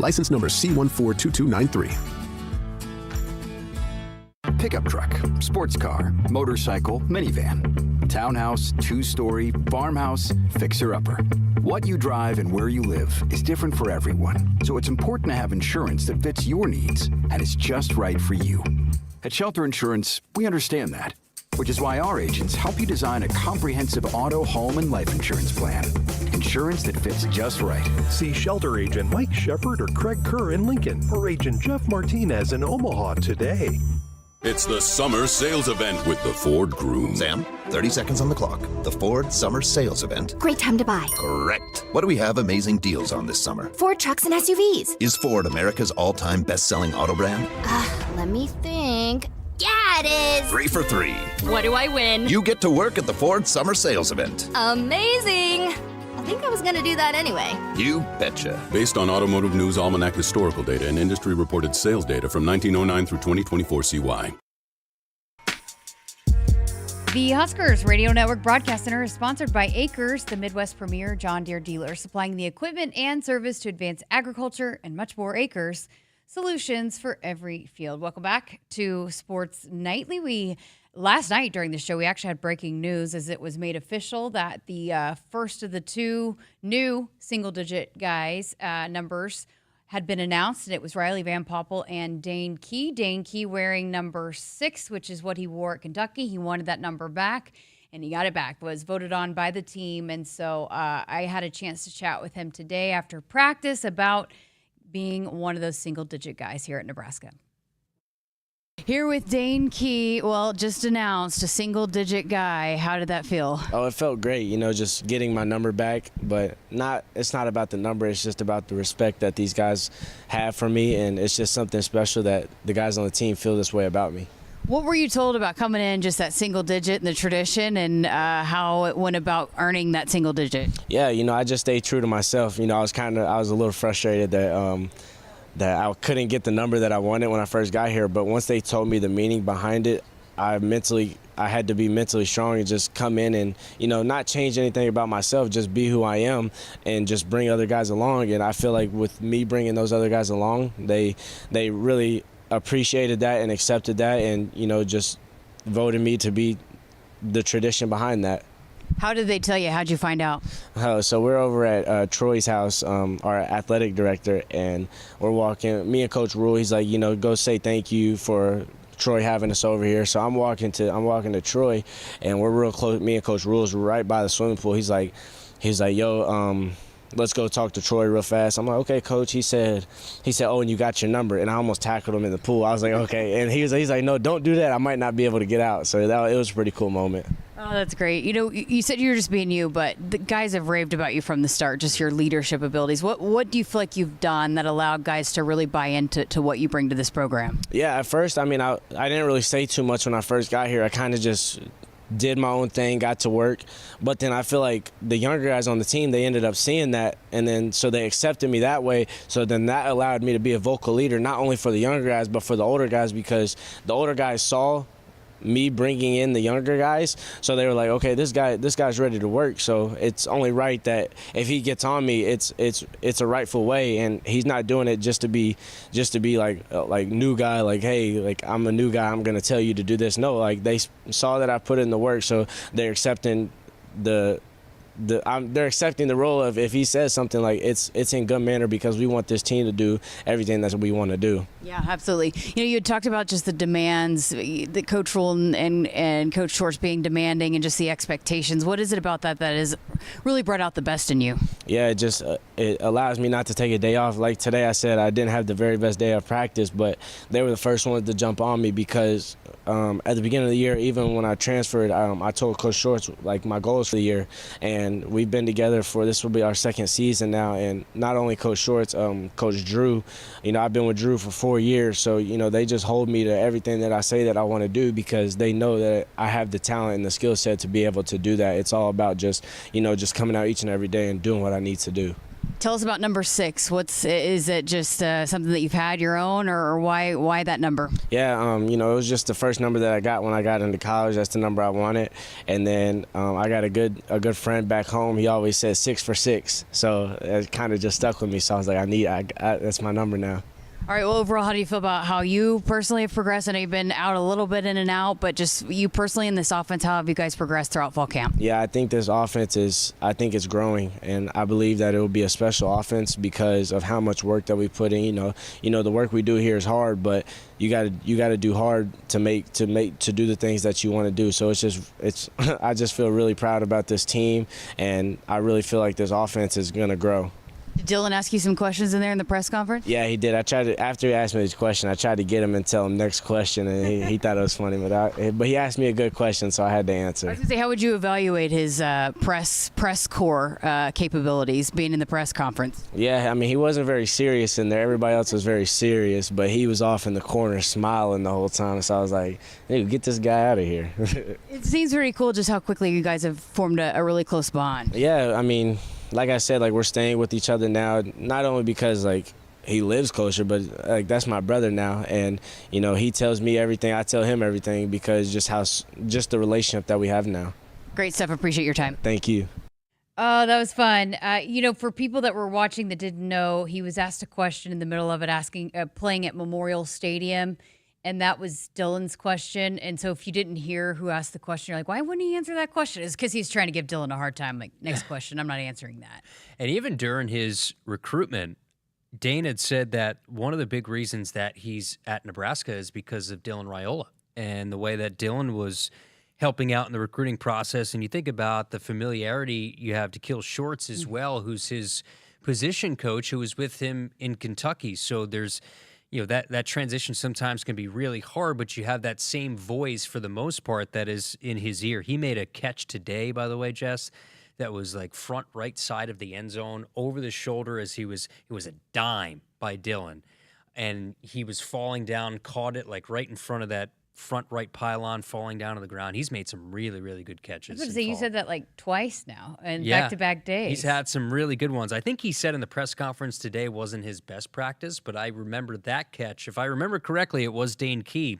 License number C142293. Pickup truck, sports car, motorcycle, minivan, townhouse, two-story, farmhouse, fixer-upper. What you drive and where you live is different for everyone, so it's important to have insurance that fits your needs and is just right for you. At Shelter Insurance, we understand that, which is why our agents help you design a comprehensive auto, home, and life insurance plan. Insurance that fits just right. See Shelter Agent Mike Shepard or Craig Kerr in Lincoln, or Agent Jeff Martinez in Omaha today. It's the summer sales event with the Ford Groom. Sam, 30 seconds on the clock. The Ford Summer Sales Event. Great time to buy. Correct. What do we have amazing deals on this summer? Ford trucks and SUVs. Is Ford America's all-time best-selling auto brand? Let me think. Yeah, it is. 3 for 3. What do I win? You get to work at the Ford Summer Sales Event. Amazing. I think I was going to do that anyway. You betcha. Based on Automotive News Almanac historical data and industry-reported sales data from 1909 through 2024 CY. The Huskers Radio Network Broadcast Center is sponsored by Akrs, the Midwest premier John Deere dealer, supplying the equipment and service to advance agriculture and much more. Akrs, solutions for every field. Welcome back to Sports Nightly. Last night during the show, we actually had breaking news as it was made official that the first of the two new single-digit guys numbers had been announced, and it was Riley Van Poppel and Dne Key. Dne Key wearing number 6, which is what he wore at Kentucky. He wanted that number back, and he got it back. Was voted on by the team, and so I had a chance to chat with him today after practice about being one of those single-digit guys here at Nebraska. Here with Dne Key, well, just announced a single-digit guy. How did that feel? Oh, it felt great, just getting my number back. But it's not about the number. It's just about the respect that these guys have for me, and it's just something special that the guys on the team feel this way about me. What were you told about coming in just that single digit and the tradition and how it went about earning that single digit? Yeah, I just stayed true to myself. I was a little frustrated that I couldn't get the number that I wanted when I first got here. But once they told me the meaning behind it, I had to be mentally strong and just come in and, not change anything about myself, just be who I am and just bring other guys along. And I feel like with me bringing those other guys along, they really appreciated that and accepted that and, just voted me to be the tradition behind that. How did they tell you? How'd you find out? So we're over at Troy's house, our athletic director, and we're walking. Me and Coach Rule, he's like, go say thank you for Troy having us over here. So I'm walking to Troy, and we're real close. Me and Coach Rule's right by the swimming pool. He's like, yo, let's go talk to Troy real fast. I'm like, okay, Coach. He said, oh, and you got your number. And I almost tackled him in the pool. I was like, okay. And he's like, no, don't do that. I might not be able to get out. So it was a pretty cool moment. Oh, that's great. You said you were just being you, but the guys have raved about you from the start, just your leadership abilities. What do you feel like you've done that allowed guys to really buy into what you bring to this program? Yeah, at first, I didn't really say too much when I first got here. I kind of just did my own thing, got to work. But then I feel like the younger guys on the team, they ended up seeing that, and then so they accepted me that way. So then that allowed me to be a vocal leader, not only for the younger guys, but for the older guys, because the older guys saw me bringing in the younger guys. So they were like, okay, this guy's ready to work. So it's only right that if he gets on me, it's a rightful way, and he's not doing it just to be like new guy, like, hey, like I'm a new guy, I'm gonna tell you to do this. No, like they saw that I put in the work, so they're accepting they're accepting the role of, if he says something, like it's in good manner, because we want this team to do everything that we want to do. Yeah, absolutely. You had talked about just the demands, the Coach Rule and Coach Schwartz being demanding, and just the expectations. What is it about that has really brought out the best in you? Yeah, it just it allows me not to take a day off. Like today, I said I didn't have the very best day of practice, but they were the first ones to jump on me, because at the beginning of the year, even when I transferred, I told Coach Schwartz like my goals for the year, and we've been together for, this will be our second season now. And not only Coach Schwartz, Coach Drew, I've been with Drew for 4 years, so they just hold me to everything that I say that I want to do, because they know that I have the talent and the skill set to be able to do that. It's all about just coming out each and every day and doing what I need to do. Tell us about number 6. Is it just something that you've had your own, or why that number? Yeah, it was just the first number that I got when I got into college. That's the number I wanted. And then I got a good friend back home. He always said 6 for 6. So it kind of just stuck with me. So I was like, that's my number now. All right, well, overall, how do you feel about how you personally have progressed? I know you've been out a little bit in and out, but just you personally in this offense, how have you guys progressed throughout fall camp? Yeah, I think this offense it's growing, and I believe that it will be a special offense because of how much work that we put in. The work we do here is hard, but you got to do hard to do the things that you want to do. So I just feel really proud about this team, and I really feel like this offense is going to grow. Did Dylan ask you some questions in there in the press conference? Yeah, he did. After he asked me this question, I tried to get him and tell him next question, and he thought it was funny. But he asked me a good question, so I had to answer. I was going to say, how would you evaluate his press corps capabilities being in the press conference? Yeah, he wasn't very serious in there. Everybody else was very serious, but he was off in the corner smiling the whole time. So I was like, hey, get this guy out of here. It seems pretty cool just how quickly you guys have formed a really close bond. Yeah, like I said, we're staying with each other now, not only because he lives closer, but that's my brother now, and he tells me everything, I tell him everything, because just the relationship that we have now. Great stuff. Appreciate your time. Thank you. Oh, that was fun. For people that were watching that didn't know, he was asked a question in the middle of it, playing at Memorial Stadium. And that was Dylan's question. And so if you didn't hear who asked the question, you're like, why wouldn't he answer that question? It's because he's trying to give Dylan a hard time. Like, next question, I'm not answering that. And even during his recruitment, Dane had said that one of the big reasons that he's at Nebraska is because of Dylan Raiola and the way that Dylan was helping out in the recruiting process. And you think about the familiarity you have to Kill Shorts as well, who's his position coach, who was with him in Kentucky. So there's that transition sometimes can be really hard, but you have that same voice for the most part that is in his ear. He made a catch today, by the way, Jess, that was front right side of the end zone, over the shoulder it was a dime by Dylan. And he was falling down, caught it right in front of that front right pylon, falling down to the ground. He's made some really, really good catches. I was going to say, you said that twice now, and back-to-back days. He's had some really good ones. I think he said in the press conference today wasn't his best practice, but I remember that catch. If I remember correctly, it was Dne Key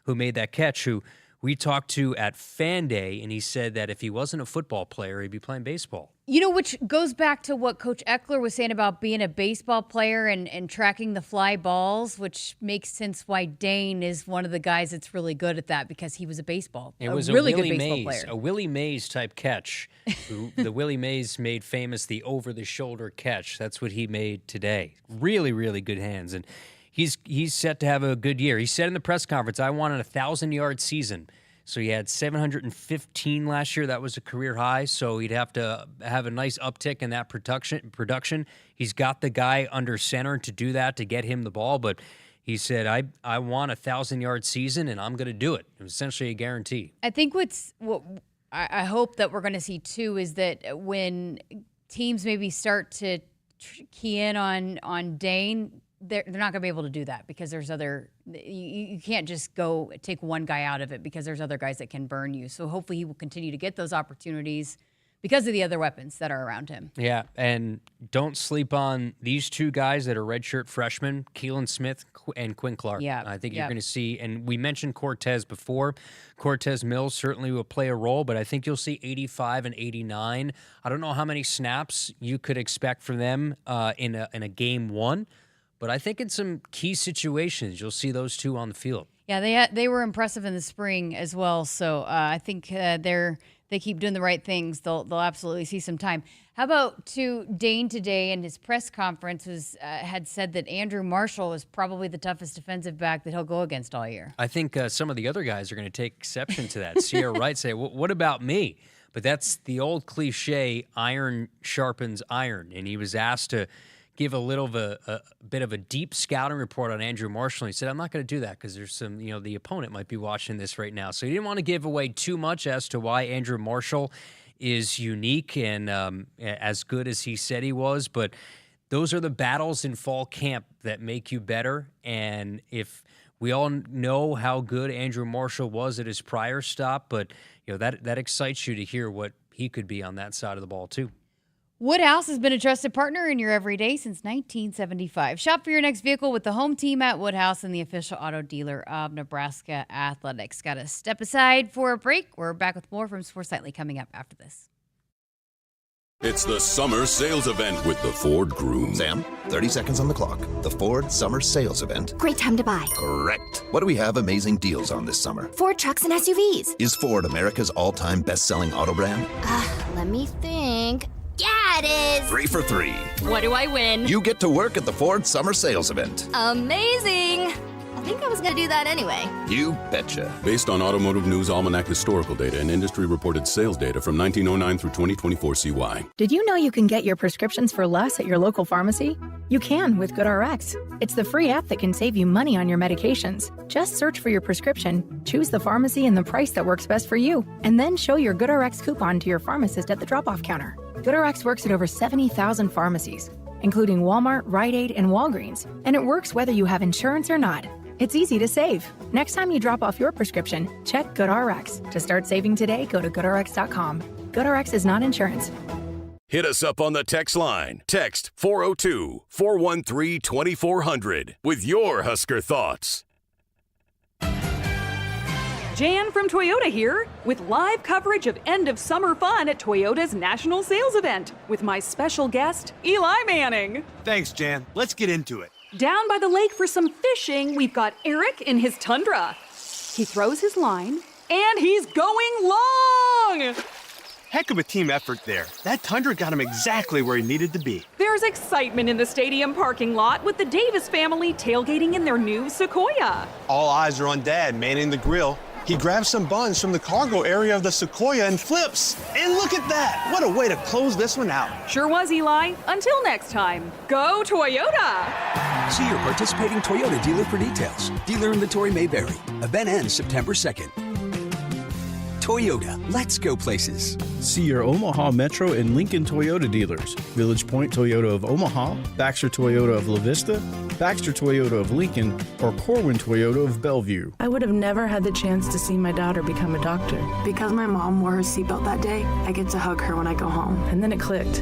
who made that catch, who we talked to at Fan Day, and he said that if he wasn't a football player, he'd be playing baseball. Which goes back to what Coach Eckler was saying about being a baseball player and tracking the fly balls, which makes sense why Dane is one of the guys that's really good at that, because he was a really good baseball player. A Willie Mays type catch. The Willie Mays made famous the over-the-shoulder catch. That's what he made today. Really, really good hands. And he's set to have a good year. He said in the press conference, I wanted a 1,000-yard season. So he had 715 last year. That was a career high. So he'd have to have a nice uptick in that production. He's got the guy under center to do that, to get him the ball. But he said, I want a 1,000-yard season, and I'm going to do it. It was essentially a guarantee. I think what I hope that we're going to see, too, is that when teams maybe start to key in on Dane, they're not going to be able to do that, because there's you can't just go take one guy out of it, because there's other guys that can burn you. So hopefully he will continue to get those opportunities, because of the other weapons that are around him. Yeah, and don't sleep on these two guys that are redshirt freshmen, Keelan Smith and Quinn Clark. Yeah, I think you're going to see, and we mentioned Cortez before. Cortez Mills certainly will play a role, but I think you'll see 85 and 89. I don't know how many snaps you could expect from them in a game one, but I think in some key situations, you'll see those two on the field. Yeah, they were impressive in the spring as well. So I think they keep doing the right things. They'll absolutely see some time. How about Dane today in his press conference had said that Andrew Marshall was probably the toughest defensive back that he'll go against all year. I think some of the other guys are going to take exception to that. Sierra Wright say, what about me? But that's the old cliche, iron sharpens iron. And he was asked to give a bit of a deep scouting report on Andrew Marshall. He said, I'm not going to do that because there's some, the opponent might be watching this right now. So he didn't want to give away too much as to why Andrew Marshall is unique and as good as he said he was. But those are the battles in fall camp that make you better. And if we all know how good Andrew Marshall was at his prior stop, but that excites you to hear what he could be on that side of the ball too. Woodhouse has been a trusted partner in your everyday since 1975. Shop for your next vehicle with the home team at Woodhouse and the official auto dealer of Nebraska Athletics. Got to step aside for a break. We're back with more from Sports Nightly coming up after this. It's the summer sales event with the Ford Groom. Sam, 30 seconds on the clock. The Ford Summer Sales Event. Great time to buy. Correct. What do we have amazing deals on this summer? Ford trucks and SUVs. Is Ford America's all-time best-selling auto brand? Let me think. Yeah, it is. 3 for 3. What do I win? You get to work at the Ford Summer Sales Event. Amazing. I think I was going to do that anyway. You betcha. Based on Automotive News Almanac historical data and industry-reported sales data from 1909 through 2024 CY. Did you know you can get your prescriptions for less at your local pharmacy? You can with GoodRx. It's the free app that can save you money on your medications. Just search for your prescription, choose the pharmacy and the price that works best for you, and then show your GoodRx coupon to your pharmacist at the drop-off counter. GoodRx works at over 70,000 pharmacies, including Walmart, Rite Aid, and Walgreens, and it works whether you have insurance or not. It's easy to save. Next time you drop off your prescription, check GoodRx. To start saving today, go to GoodRx.com. GoodRx is not insurance. Hit us up on the text line. Text 402-413-2400 with your Husker thoughts. Jan from Toyota here with live coverage of end of summer fun at Toyota's national sales event with my special guest, Eli Manning. Thanks, Jan. Let's get into it. Down by the lake for some fishing, we've got Eric in his Tundra. He throws his line, and he's going long! Heck of a team effort there. That Tundra got him exactly where he needed to be. There's excitement in the stadium parking lot with the Davis family tailgating in their new Sequoia. All eyes are on Dad manning the grill. He grabs some buns from the cargo area of the Sequoia and flips. And look at that! What a way to close this one out. Sure was, Eli. Until next time, go Toyota! See your participating Toyota dealer for details. Dealer inventory may vary. Event ends September 2nd. Toyota, let's go places. See your Omaha Metro and Lincoln Toyota dealers. Village Point Toyota of Omaha, Baxter Toyota of La Vista, Baxter Toyota of Lincoln, or Corwin Toyota of Bellevue. I would have never had the chance to see my daughter become a doctor. Because my mom wore her seatbelt that day, I get to hug her when I go home. And then it clicked.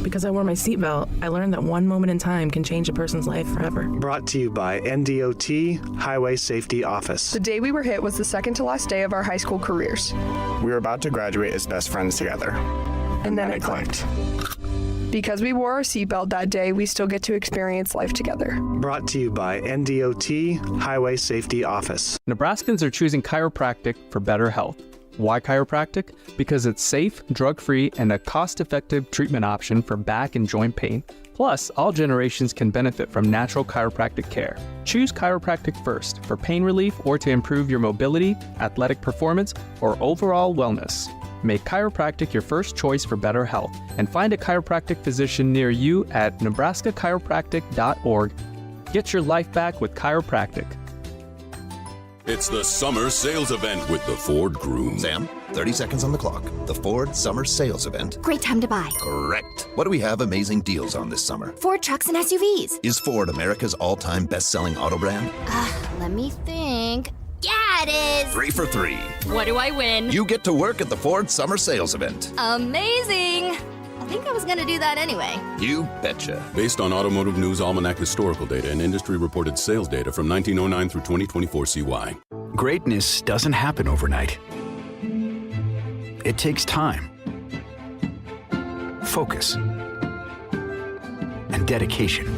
Because I wore my seatbelt, I learned that one moment in time can change a person's life forever. Brought to you by NDOT Highway Safety Office. The day we were hit was the second to last day of our high school careers. We were about to graduate as best friends together. And then it clicked. Because we wore our seatbelt that day, we still get to experience life together. Brought to you by NDOT Highway Safety Office. Nebraskans are choosing chiropractic for better health. Why chiropractic? Because it's safe, drug-free, and a cost-effective treatment option for back and joint pain. Plus, all generations can benefit from natural chiropractic care. Choose chiropractic first for pain relief or to improve your mobility, athletic performance, or overall wellness. Make chiropractic your first choice for better health and find a chiropractic physician near you at nebraskachiropractic.org. Get your life back with chiropractic. It's the summer sales event with the Ford Groom. Sam, 30 seconds on the clock. The Ford Summer Sales Event. Great time to buy. Correct. What do we have amazing deals on this summer? Ford trucks and SUVs. Is Ford America's all-time best-selling auto brand? Let me think. Yeah, it is. 3 for 3. What do I win? You get to work at the Ford Summer Sales Event. Amazing. I think I was going to do that anyway. You betcha. Based on Automotive News Almanac historical data and industry-reported sales data from 1909 through 2024 CY. Greatness doesn't happen overnight. It takes time, focus, and dedication.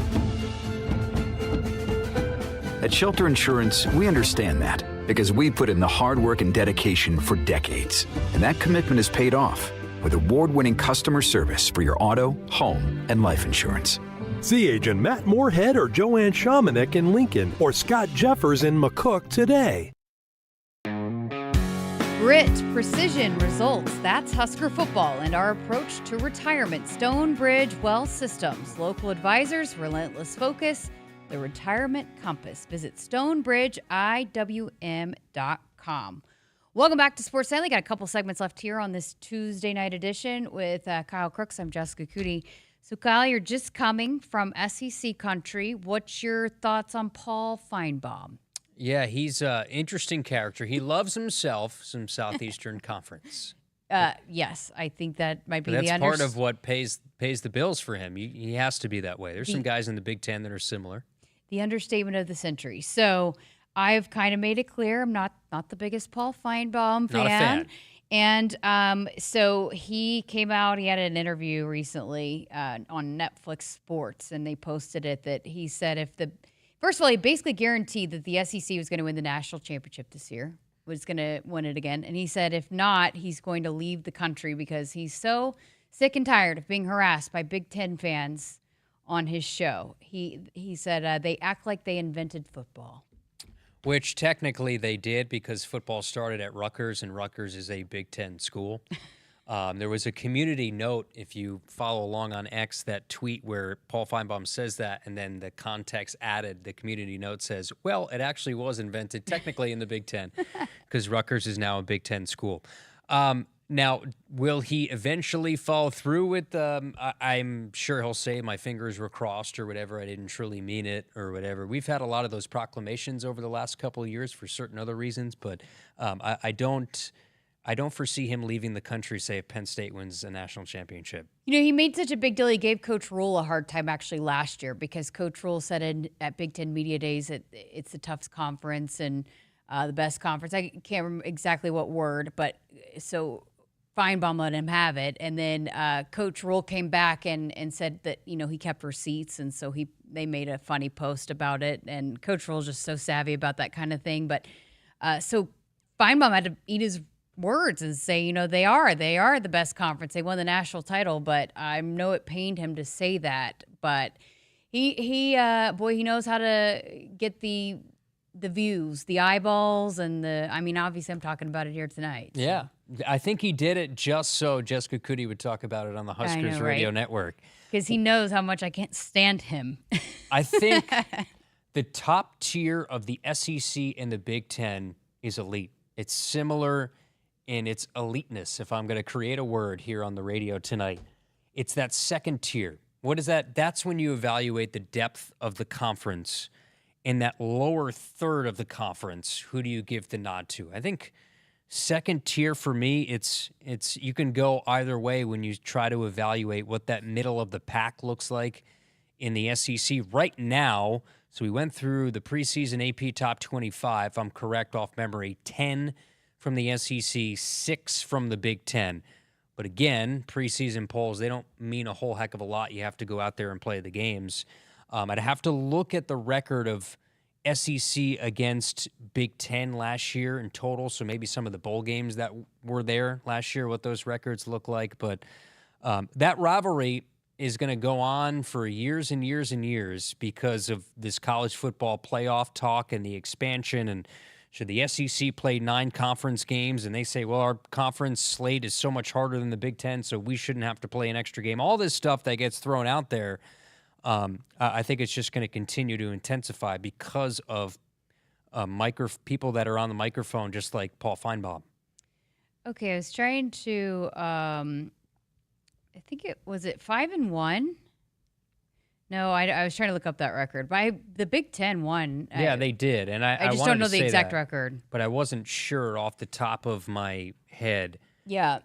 At Shelter Insurance, we understand that because we put in the hard work and dedication for decades. And that commitment is paid off with award-winning customer service for your auto, home, and life insurance. See Agent Matt Moorhead or Joanne Shamanek in Lincoln or Scott Jeffers in McCook today. Grit, precision, results. That's Husker football and our approach to retirement. Stonebridge Wealth Systems. Local advisors, relentless focus, the retirement compass. Visit StoneBridgeIWM.com. Welcome back to Sports Nightly. Got a couple segments left here on this Tuesday night edition with Kyle Crooks. I'm Jessica Coody. So, Kyle, you're just coming from SEC country. What's your thoughts on Paul Feinbaum? Yeah, he's an interesting character. He loves himself some Southeastern Conference. Yes, I think that might be That's part of what pays the bills for him. He has to be that way. There's some guys in the Big Ten that are similar. The understatement of the century. So I've kind of made it clear I'm not the biggest Paul Feinbaum fan. Not a fan. And so he came out, he had an interview recently on Netflix Sports, and they posted it that he said first of all, he basically guaranteed that the SEC was going to win the national championship this year, was going to win it again. And he said if not, he's going to leave the country because he's so sick and tired of being harassed by Big Ten fans on his show. He said they act like they invented football. Which technically they did because football started at Rutgers, and Rutgers is a Big Ten school. There was a community note, if you follow along on X, that tweet where Paul Feinbaum says that, and then the context added, the community note says, well, it actually was invented technically in the Big Ten because Rutgers is now a Big Ten school. Now, will he eventually follow through with, I'm sure he'll say my fingers were crossed or whatever, I didn't truly mean it or whatever. We've had a lot of those proclamations over the last couple of years for certain other reasons, but I don't foresee him leaving the country, say, if Penn State wins a national championship. You know, he made such a big deal. He gave Coach Rule a hard time actually last year because Coach Rule said at Big Ten Media Days that it's the toughest conference and the best conference. I can't remember exactly what word, but so Feinbaum let him have it. And then Coach Rule came back and said that, you know, he kept receipts. And so they made a funny post about it. And Coach Rule's just so savvy about that kind of thing. But so Feinbaum had to eat his words and say, you know, they are the best conference. They won the national title, but I know it pained him to say that. But he knows how to get the views, the eyeballs, and obviously I'm talking about it here tonight. So. Yeah. I think he did it just so Jessica Coody would talk about it on the Huskers radio network. Because he knows how much I can't stand him. I think the top tier of the SEC and the Big Ten is elite. It's similar in its eliteness, if I'm going to create a word here on the radio tonight. It's that second tier. What is that? That's when you evaluate the depth of the conference. In that lower third of the conference, who do you give the nod to? I think second tier for me, it's you can go either way when you try to evaluate what that middle of the pack looks like in the SEC right now. So we went through the preseason AP top 25, if I'm correct off memory, 10 from the SEC, 6 from the Big Ten. But again, preseason polls, they don't mean a whole heck of a lot. You have to go out there and play the games. I'd have to look at the record of SEC against Big Ten last year in total, so maybe some of the bowl games that were there last year, what those records look like. But that rivalry is going to go on for years and years and years because of this college football playoff talk and the expansion. And should the SEC play 9 conference games? And they say, well, our conference slate is so much harder than the Big Ten, so we shouldn't have to play an extra game. All this stuff that gets thrown out there, I think it's just going to continue to intensify because of people that are on the microphone, just like Paul Feinbaum. Okay, I was trying to. I think it 5-1. No, I was trying to look up that record. But the Big Ten won. Yeah, they did. And I just wanted don't know to the say exact that, record. But I wasn't sure off the top of my head. Yeah.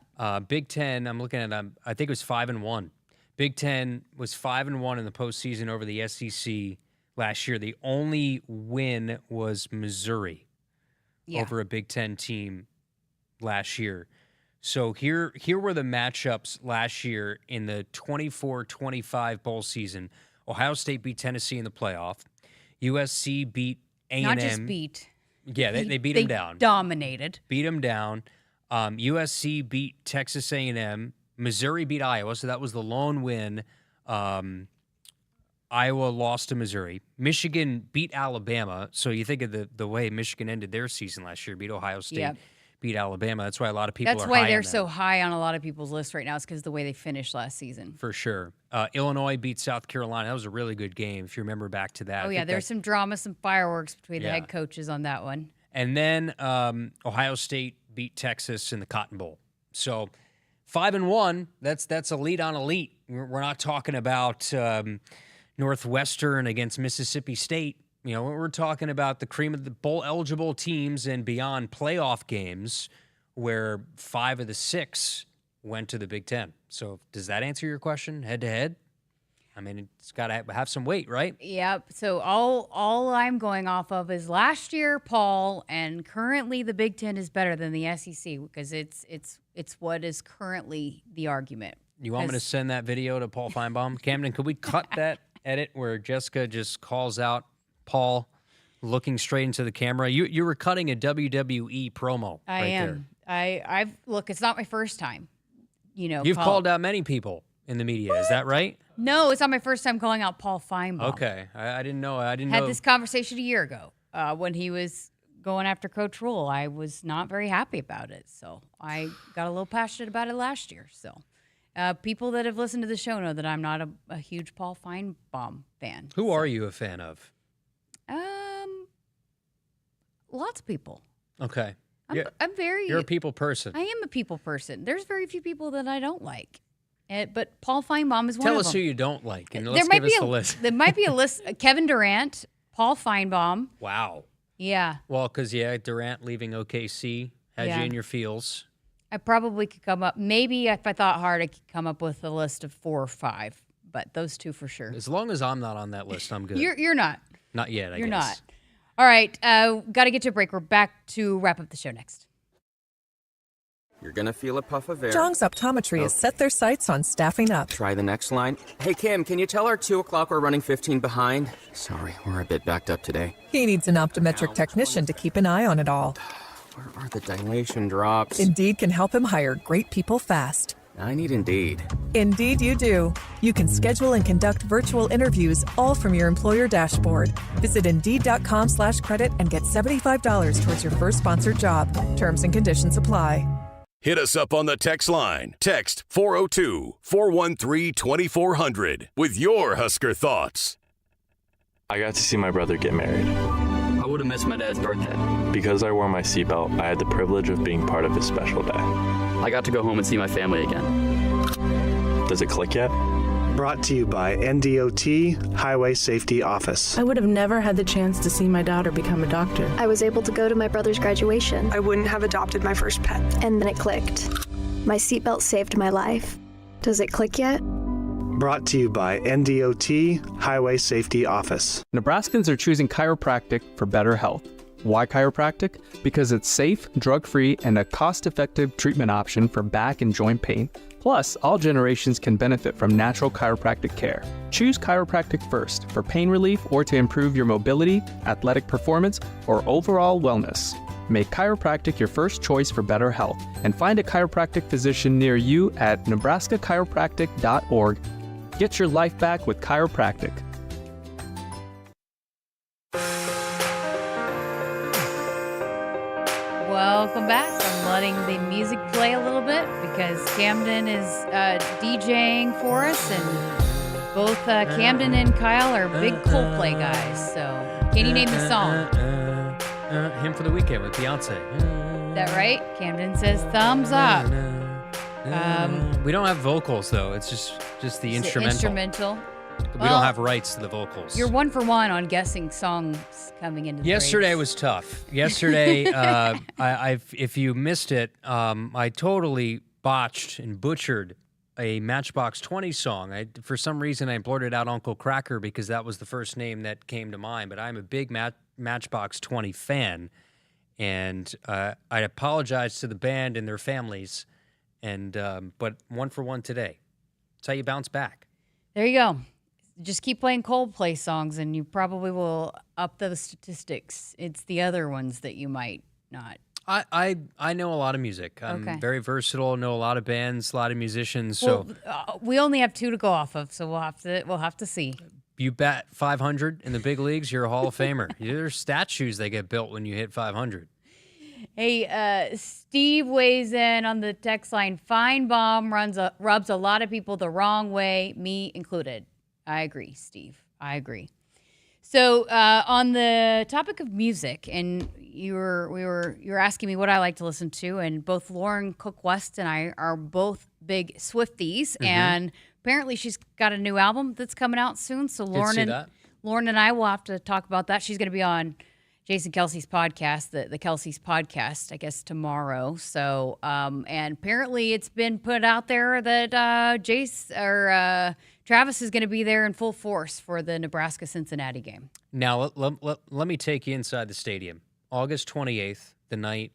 Big Ten, I'm looking at, I think it was 5-1. Big Ten was 5-1 in the postseason over the SEC last year. The only win was Missouri over a Big Ten team last year. So here were the matchups last year in the 24-25 bowl season. Ohio State beat Tennessee in the playoff. USC beat A&M. Not just beat. Yeah, they beat them down. Dominated. Beat them down. USC beat Texas A&M. Missouri beat Iowa, so that was the lone win. Iowa lost to Missouri. Michigan beat Alabama. So you think of the way Michigan ended their season last year, beat Ohio State, beat Alabama. That's why a lot of people That's are why high they're on so them. high on a lot of people's lists right now is because of the way they finished last season. For sure. Illinois beat South Carolina. That was a really good game, if you remember back to that. Oh, yeah, there's some drama, some fireworks between the Yeah. head coaches on that one. And then Ohio State beat Texas in the Cotton Bowl. So 5-1, that's elite on elite. We're not talking about Northwestern against Mississippi State. You know, we're talking about the cream of the bowl-eligible teams and beyond playoff games where 5 of the 6 went to the Big Ten. So does that answer your question, head-to-head? I mean, it's got to have some weight, right? Yep. So all I'm going off of is last year, Paul, and currently the Big Ten is better than the SEC because it's what is currently the argument. You want me to send that video to Paul Feinbaum? Camden, could we cut that edit where Jessica just calls out Paul looking straight into the camera? You were cutting a WWE promo I am. there. I've look, it's not my first time. You know, You've called out many people in the media. Is that right? No, it's not my first time calling out Paul Feinbaum. Okay. I didn't know. I didn't Had know. this conversation a year ago when he was going after Coach Rule. I was not very happy about it. So I got a little passionate about it last year. So people that have listened to the show know that I'm not a huge Paul Feinbaum fan. Who are you a fan of? Lots of people. Okay. I'm very... You're a people person. I am a people person. There's very few people that I don't like. But Paul Feinbaum is one Tell of us them. who you don't like, and let's give us the list. There might be a list. Kevin Durant, Paul Feinbaum. Wow. Yeah. Well, because, Durant leaving OKC had you in your feels. I probably could come up, maybe if I thought hard, I could come up with a list of 4 or 5. But those 2 for sure. As long as I'm not on that list, I'm good. You're not. Not yet, I You're guess. not. All right. Got to get to a break. We're back to wrap up the show next. You're going to feel a puff of air. Jong's Optometry has set their sights on staffing up. Try the next line. Hey, Kim, can you tell our 2 o'clock we're running 15 behind? Sorry, we're a bit backed up today. He needs an optometric technician to keep an eye on it all. Where are the dilation drops? Indeed can help him hire great people fast. I need Indeed. Indeed you do. You can schedule and conduct virtual interviews all from your employer dashboard. Visit Indeed.com/credit and get $75 towards your first sponsored job. Terms and conditions apply. Hit us up on the text line. Text 402-413-2400 with your Husker thoughts. I got to see my brother get married. I would have missed my dad's birthday. Because I wore my seatbelt, I had the privilege of being part of his special day. I got to go home and see my family again. Does it click yet? Brought to you by NDOT Highway Safety Office. I would have never had the chance to see my daughter become a doctor. I was able to go to my brother's graduation. I wouldn't have adopted my first pet. And then it clicked. My seatbelt saved my life. Does it click yet? Brought to you by NDOT Highway Safety Office. Nebraskans are choosing chiropractic for better health. Why chiropractic? Because it's safe, drug-free, and a cost-effective treatment option for back and joint pain. Plus, all generations can benefit from natural chiropractic care. Choose chiropractic first for pain relief or to improve your mobility, athletic performance, or overall wellness. Make chiropractic your first choice for better health and find a chiropractic physician near you at nebraskachiropractic.org. Get your life back with chiropractic. Welcome back. I'm letting the music play a little bit because Camden is DJing for us, and both Camden and Kyle are big Coldplay guys. So, can you name the song? Him for the Weekend with Beyonce. Is that right? Camden says thumbs up. We don't have vocals though. It's just the instrumental. We don't have rights to the vocals. You're 1 for 1 on guessing songs coming into the Yesterday race. was tough. Yesterday, if you missed it, I totally botched and butchered a Matchbox 20 song. For some reason, I blurted out Uncle Cracker because that was the first name that came to mind, but I'm a big Matchbox 20 fan, and I apologize to the band and their families, but 1 for 1 today. That's how you bounce back. There you go. Just keep playing Coldplay songs, and you probably will up the statistics. It's the other ones that you might not. I know a lot of music. I'm very versatile. Know a lot of bands, a lot of musicians. So we only have 2 to go off of, so we'll have to see. You bat 500 in the big leagues, you're a Hall of Famer. There's statues that get built when you hit 500. Hey, Steve weighs in on the text line. Feinbaum rubs a lot of people the wrong way, me included. I agree, Steve. I agree. So on the topic of music, and you're asking me what I like to listen to, and both Lauren Cook West and I are both big Swifties, and apparently she's got a new album that's coming out soon. So Lauren and I will have to talk about that. She's going to be on Jason Kelsey's podcast, the Kelsey's podcast, I guess tomorrow. So and apparently it's been put out there that Travis is going to be there in full force for the Nebraska-Cincinnati game. Now, let me take you inside the stadium. August 28th, the night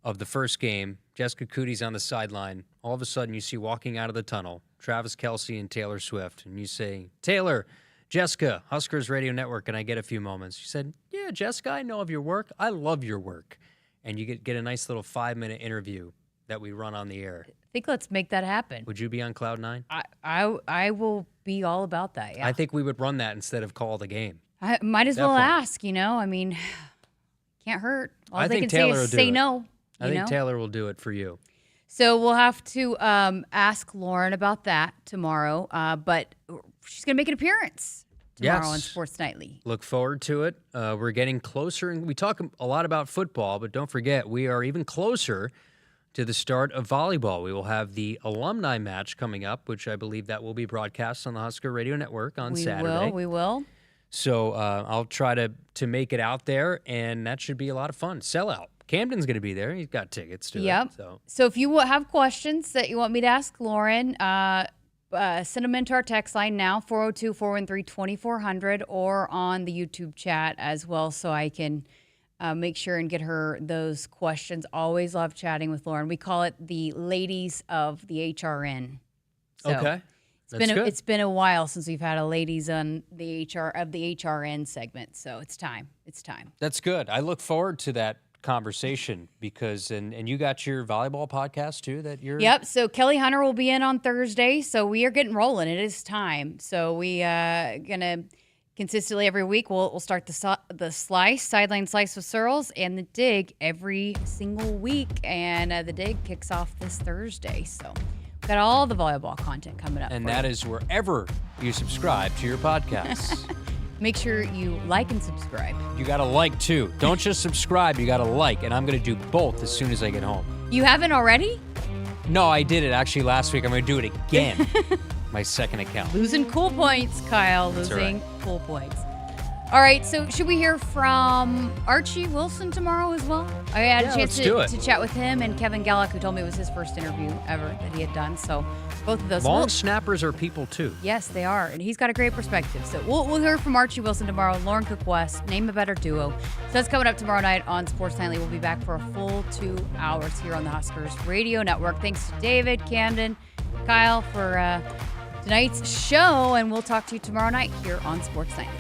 of the first game, Jessica Coody's on the sideline. All of a sudden, you see walking out of the tunnel, Travis Kelce and Taylor Swift, and you say, Taylor, Jessica, Huskers Radio Network, can I get a few moments? She said, yeah, Jessica, I know of your work. I love your work. And you get a nice little 5-minute interview that we run on the air. I think let's make that happen. Would you be on Cloud 9? I will be all about that, yeah. I think we would run that instead of call the game. I might as well ask, I mean, can't hurt. All they can say is say no. I think Taylor will do it for you. So we'll have to ask Lauren about that tomorrow, but she's going to make an appearance tomorrow on Sports Nightly. Look forward to it. We're getting closer, and we talk a lot about football, but don't forget, we are even closer to the start of volleyball. We will have the alumni match coming up, which I believe that will be broadcast on the Husker Radio Network on Saturday. We will. So I'll try to make it out there, and that should be a lot of fun. Sellout. Camden's going to be there. He's got tickets to it. So if you have questions that you want me to ask Lauren, send them into our text line now, 402-413-2400, or on the YouTube chat as well, so I can make sure and get her those questions. Always love chatting with Lauren. We call it the Ladies of the HRN. So okay. It's been a while since we've had a Ladies on the HRN segment, so it's time. It's time. That's good. I look forward to that conversation because and you got your volleyball podcast too that you're so Kelly Hunter will be in on Thursday, so we are getting rolling. It is time, so we gonna consistently every week we'll start the sideline slice with Searles and the dig every single week, and the dig kicks off this Thursday, so got all the volleyball content coming up, and that is wherever you subscribe to your podcasts. Make sure you like and subscribe. You got to like, too. Don't just subscribe. You got to like, and I'm going to do both as soon as I get home. You haven't already? No, I did it actually last week. I'm going to do it again. My second account. Losing cool points, Kyle. That's losing right. Cool points. All right, so should we hear from Archie Wilson tomorrow as well? I had a chance to chat with him and Kevin Gallick, who told me it was his first interview ever that he had done. So both of those. Long snappers are people, too. Yes, they are. And he's got a great perspective. So we'll hear from Archie Wilson tomorrow. Lauren Cook West, Name a Better Duo. So that's coming up tomorrow night on Sports Nightly. We'll be back for a full 2 hours here on the Huskers Radio Network. Thanks to David, Camden, Kyle for tonight's show. And we'll talk to you tomorrow night here on Sports Nightly.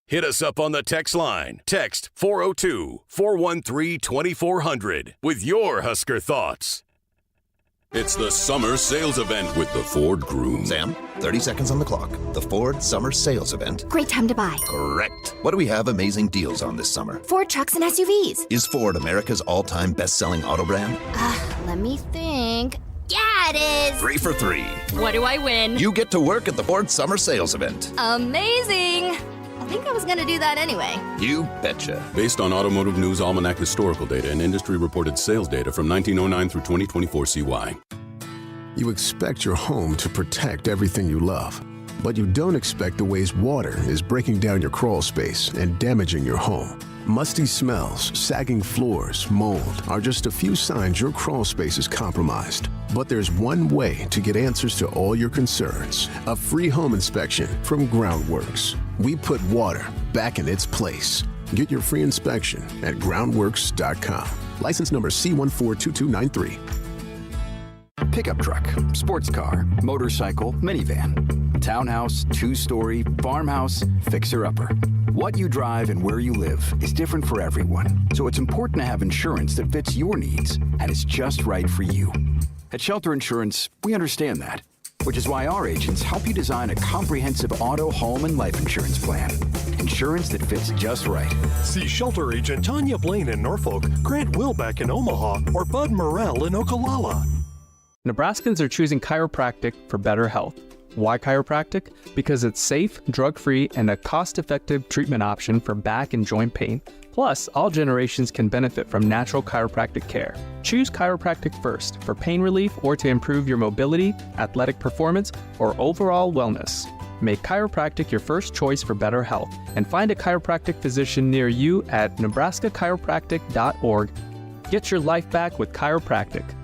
Hit us up on the text line. Text 402-413-2400 with your Husker thoughts. It's the summer sales event with the Ford Groom. Sam, 30 seconds on the clock. The Ford Summer Sales Event. Great time to buy. Correct. What do we have amazing deals on this summer? Ford trucks and SUVs. Is Ford America's all-time best-selling auto brand? Let me think. Yeah, it is. 3 for 3. What do I win? You get to work at the Ford Summer Sales Event. Amazing. I think I was going to do that anyway. You betcha. Based on Automotive News Almanac historical data and industry-reported sales data from 1909 through 2024 CY. You expect your home to protect everything you love, but you don't expect the ways water is breaking down your crawl space and damaging your home. Musty smells, sagging floors, mold are just a few signs your crawl space is compromised. But there's one way to get answers to all your concerns. A free home inspection from Groundworks. We put water back in its place. Get your free inspection at groundworks.com. License number C142293. Pickup truck, sports car, motorcycle, minivan, townhouse, two-story, farmhouse, fixer-upper. What you drive and where you live is different for everyone, so it's important to have insurance that fits your needs and is just right for you. At Shelter Insurance, we understand that, which is why our agents help you design a comprehensive auto, home, and life insurance plan. Insurance that fits just right. See Shelter Agent Tanya Blaine in Norfolk, Grant Wilbeck in Omaha, or Bud Morrell in Ocala. Nebraskans are choosing chiropractic for better health. Why chiropractic? Because it's safe, drug-free, and a cost-effective treatment option for back and joint pain. Plus, all generations can benefit from natural chiropractic care. Choose chiropractic first for pain relief or to improve your mobility, athletic performance, or overall wellness. Make chiropractic your first choice for better health, and find a chiropractic physician near you at nebraskachiropractic.org. Get your life back with chiropractic.